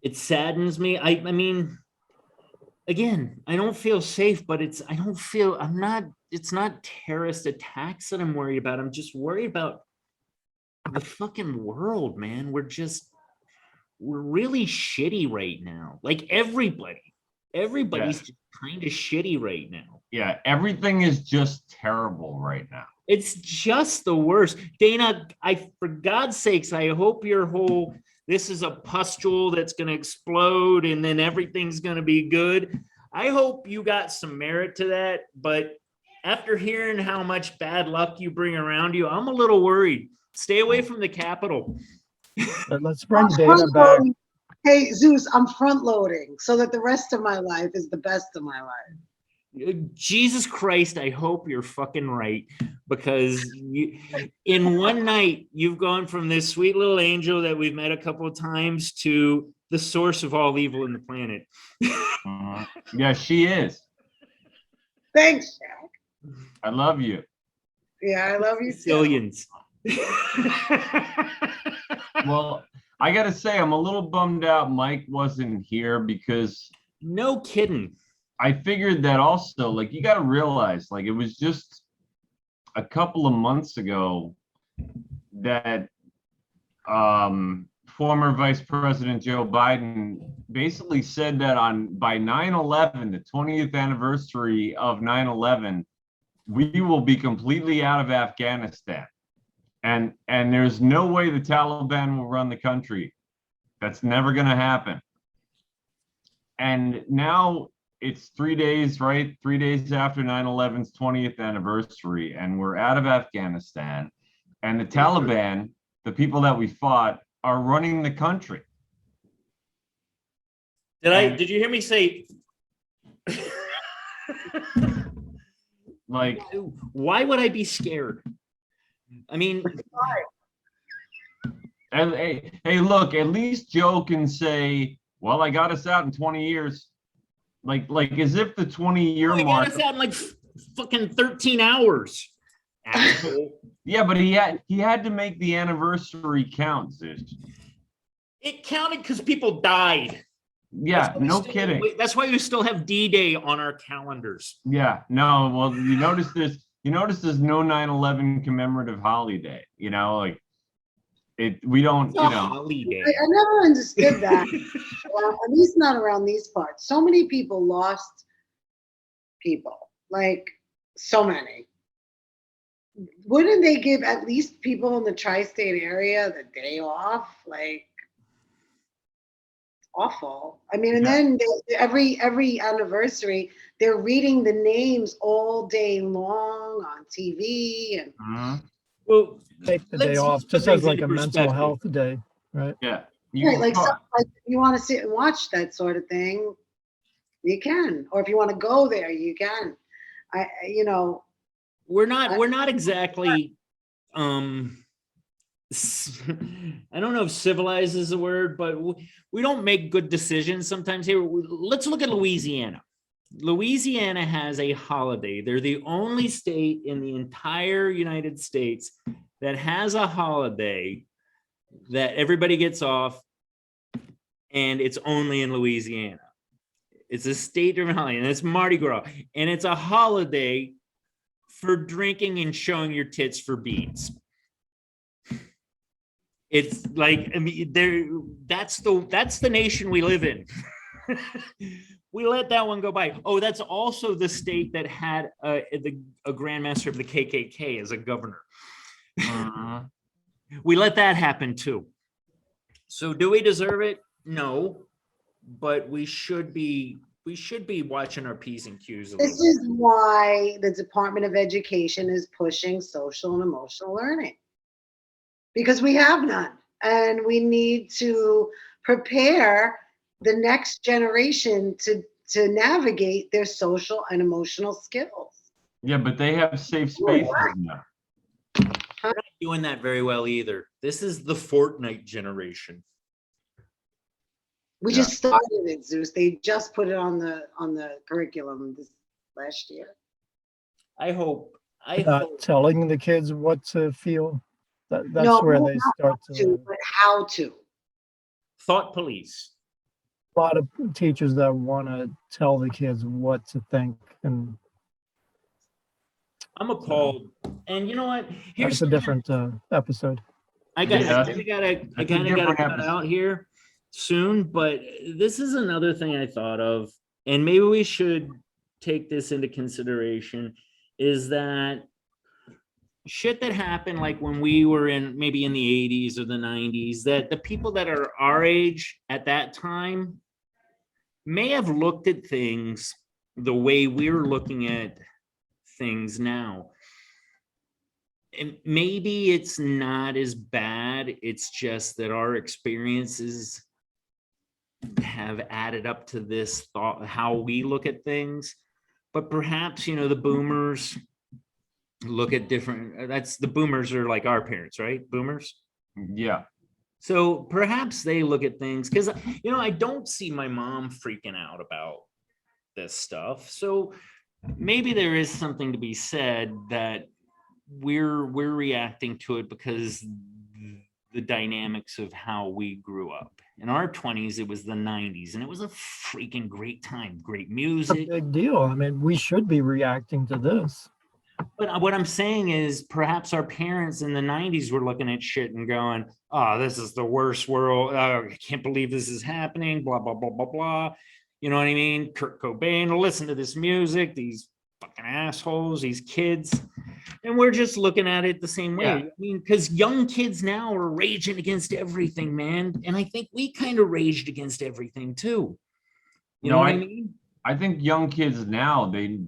It saddens me. I mean, again, I don't feel safe, but it's not terrorist attacks that I'm worried about. I'm just worried about the fucking world, man. We're really shitty right now. Like everybody's just kind of shitty right now. yeah, everything is just terrible right now. It's just the worst. Dana, for God's sakes, I hope your whole this is a pustule that's going to explode and then everything's going to be good. I hope you got some merit to that. But after hearing how much bad luck you bring around you, I'm a little worried. Stay away from the Capitol. let's bring I'm Dana front back. loading. Hey, Zeus, I'm front loading so that the rest of my life is the best of my life. Jesus Christ, I hope you're fucking right, because in one night you've gone from this sweet little angel that we've met a couple of times to the source of all evil in the planet. Mhm. Yeah, she is. Thanks, Jack. I love you. Yeah, I love you too. Sicilians. Well, I gotta say, I'm a little bummed out Mike wasn't here because No kidding. I figured that also, like, you gotta realize, like, it was just a couple of months ago that former Vice President Joe Biden basically said that by 9/11, the 20th anniversary of 9/11, we will be completely out of Afghanistan. And there's no way the Taliban will run the country. That's never going to happen. And now it's 3 days, right? 3 days after 9/11's 20th anniversary, and we're out of Afghanistan. And the Taliban, the people that we fought, are running the country. Did you hear me say? Like, Why would I be scared? I mean, and, hey, look, at least Joe can say, well, I got us out in 20 years. Like as if the 20-year I got mark. us out in like fucking 13 hours. Asshole. Yeah, but he had to make the anniversary count, Zeus. It counted because people died. Yeah, That's why we no still- kidding. That's why we still have D-Day on our calendars. Yeah, no, well, you notice there's no 9/11 commemorative holiday, like we don't, It's a holiday. I never understood that. Well, at least not around these parts. So many people lost people, like so many. Wouldn't they give at least people in the tri-state area the day off? Like, awful. I mean, and then every anniversary, they're reading the names all day long on TV, and Mhm. Well, Take the let's day off, put just things as like into a mental perspective. health day, right? Yeah. You Right, can like, talk- like if you want to sit and watch that sort of thing, you can. Or if you want to go there, you can. You know, We're not exactly I don't know if civilized is a word, but we don't make good decisions sometimes here. Let's look at Louisiana. Louisiana has a holiday. They're the only state in the entire United States that has a holiday that everybody gets off, and it's only in Louisiana. It's a state-driven holiday, and it's Mardi Gras, and it's a holiday for drinking and showing your tits for beads. It's like, I mean, that's the nation we live in. We let that one go by. Oh, that's also the state that had a grandmaster of the KKK as a governor. We let that happen too. So do we deserve it? No, but we should be watching our P's and Q's a little this is why the Department of Education is pushing social and emotional learning. Because we have none. And we need to prepare the next generation to navigate their social and emotional skills. Yeah, but they have safe spaces now. We're not doing that very well either. This is the Fortnite generation. We just started it, Zeus. They just put it on the curriculum this last year. I hope. Not telling the kids what to feel. That's No, where not they start to. but how to. Thought police. A lot of teachers that want to tell the kids what to think, and I'm appalled. And you know what? that's a different episode. I gotta different cut episode. out here soon, but this is another thing I thought of, and maybe we should take this into consideration, is that shit that happened like when we were maybe in the 80s or the 90s, that the people that are our age at that time may have looked at things the way we're looking at things now. And maybe it's not as bad. It's just that our experiences have added up to this thought, how we look at things. But perhaps, the boomers look at different, the boomers are like our parents, right? Boomers. Yeah. So perhaps they look at things, because, I don't see my mom freaking out about this stuff. So maybe there is something to be said that we're reacting to it because the dynamics of how we grew up. In our 20s, it was the 90s, and it was a freaking great time. Great music. It's a big deal. I mean, we should be reacting to this. But what I'm saying is perhaps our parents in the 90s were looking at shit and going, oh, this is the worst world. I can't believe this is happening, blah, blah, blah, blah, blah. You know what I mean? Kurt Cobain, listen to this music, these fucking assholes, these kids. And we're just looking at it the same way. Yeah. I mean, because young kids now are raging against everything, man. And I think we kind of raged against everything too. You know what I mean? I think young kids now, they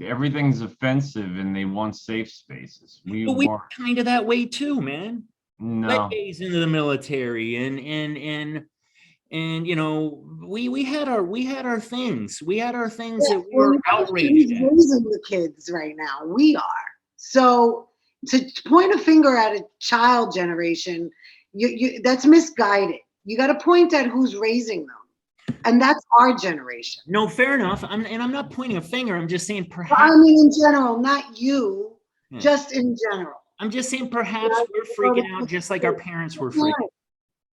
everything's offensive and they want safe spaces. But we were kind of that way too, man. No. Let gays into the military and we had our things. We had our things that we were outraged at. Raising the kids right now, we are. So to point a finger at a child generation, you that's misguided. You got to point at who's raising them. And that's our generation. No, fair enough. I'm not pointing a finger. I'm just saying perhaps. I mean, in general, not you, just in general. I'm just saying perhaps we're freaking out just like our parents were freaking out.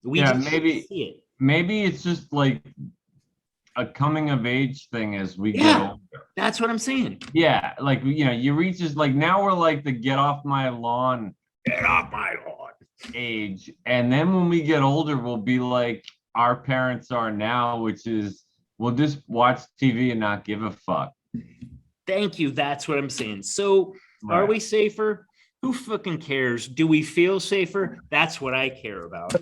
We just maybe see it. Maybe it's just like a coming of age thing as we get older. That's what I'm saying. Yeah, like you reach this, like now we're like the get off my lawn age, and then when we get older, we'll be like our parents are now, which is we'll just watch TV and not give a fuck. Thank you. That's what I'm saying. So Are we safer? Who fucking cares? Do we feel safer? That's what I care about.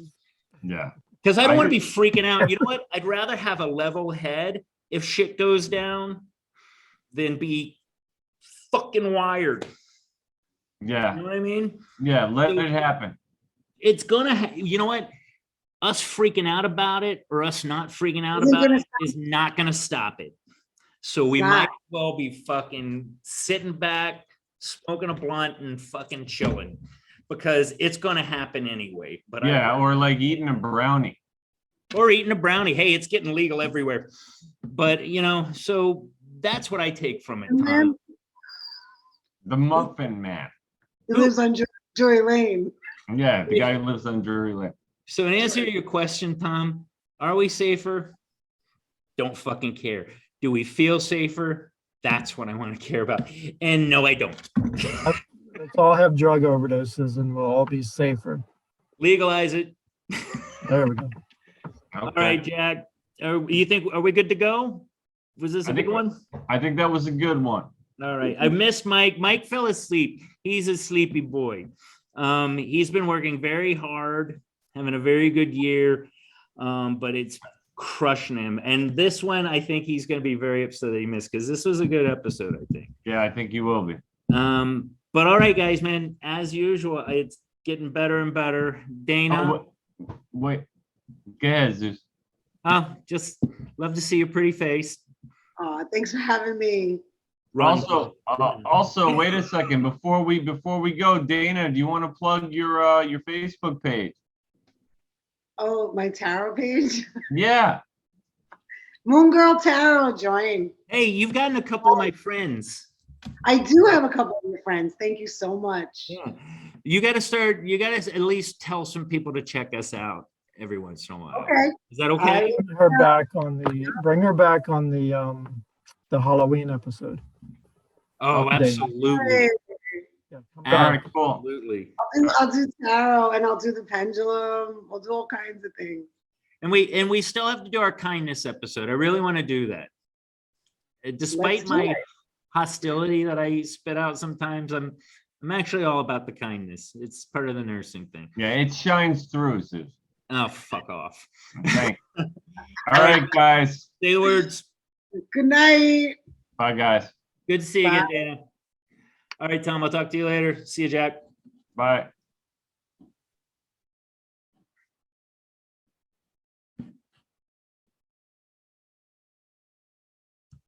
Yeah. Because I don't want to be freaking out. You know what? I'd rather have a level head if shit goes down than be fucking wired. Yeah. You know what I mean? Yeah, let it happen. It's gonna, you know what? us freaking out about it or us not freaking out Isn't about gonna it is not going to stop it. So we Stop. might as well be fucking sitting back, smoking a blunt and fucking chilling because it's going to happen anyway. But Yeah, or like eating a brownie. or eating a brownie. Hey, it's getting legal everywhere. But, you know, so that's what I take from it, And Tom. then The Muffin Man. he lives on Drury Lane. Yeah, the guy who lives on Drury Lane. So in answer to your question, Tom, are we safer? Don't fucking care. Do we feel safer? That's what I want to care about. And no, I don't. Let's all have drug overdoses and we'll all be safer. Legalize it. There we go. All right, Jack. Are we good to go? Was this a I big think- one? I think that was a good one. All right. I missed Mike. Mike fell asleep. He's a sleepy boy. He's been working very hard, having a very good year, but it's crushing him. And this one, I think he's going to be very upset that he missed because this was a good episode, I think. Yeah, I think you will be. But all right, guys, man, as usual, it's getting better and better. Dana, Wait. Go ahead, Zeus. just love to see your pretty face. Thanks for having me. Run. Also, wait a second. Before we go, Dana, do you want to plug your Facebook page? Oh, my tarot page. Yeah. Moon Girl Tarot, join. Hey, you've gotten a couple of my friends. I do have a couple of your friends. Thank you so much. Yeah. You got to at least tell some people to check us out every once in a while. Okay. Is that okay? Bring her back on the Halloween episode. Oh, Dana. absolutely. Yeah, come All back. right, cool. Absolutely. I'll do tarot and I'll do the pendulum. I'll do all kinds of things. And we still have to do our kindness episode. I really want to do that. Despite Let's do my it. hostility that I spit out sometimes, I'm actually all about the kindness. It's part of the nursing thing. Yeah, it shines through, Zeus. Oh, fuck off. Thanks. All right, guys. Say the words. Good night. Bye, guys. Good to see you again, Bye. Dana. All right, Tom, I'll talk to you later. See you, Jack. Bye.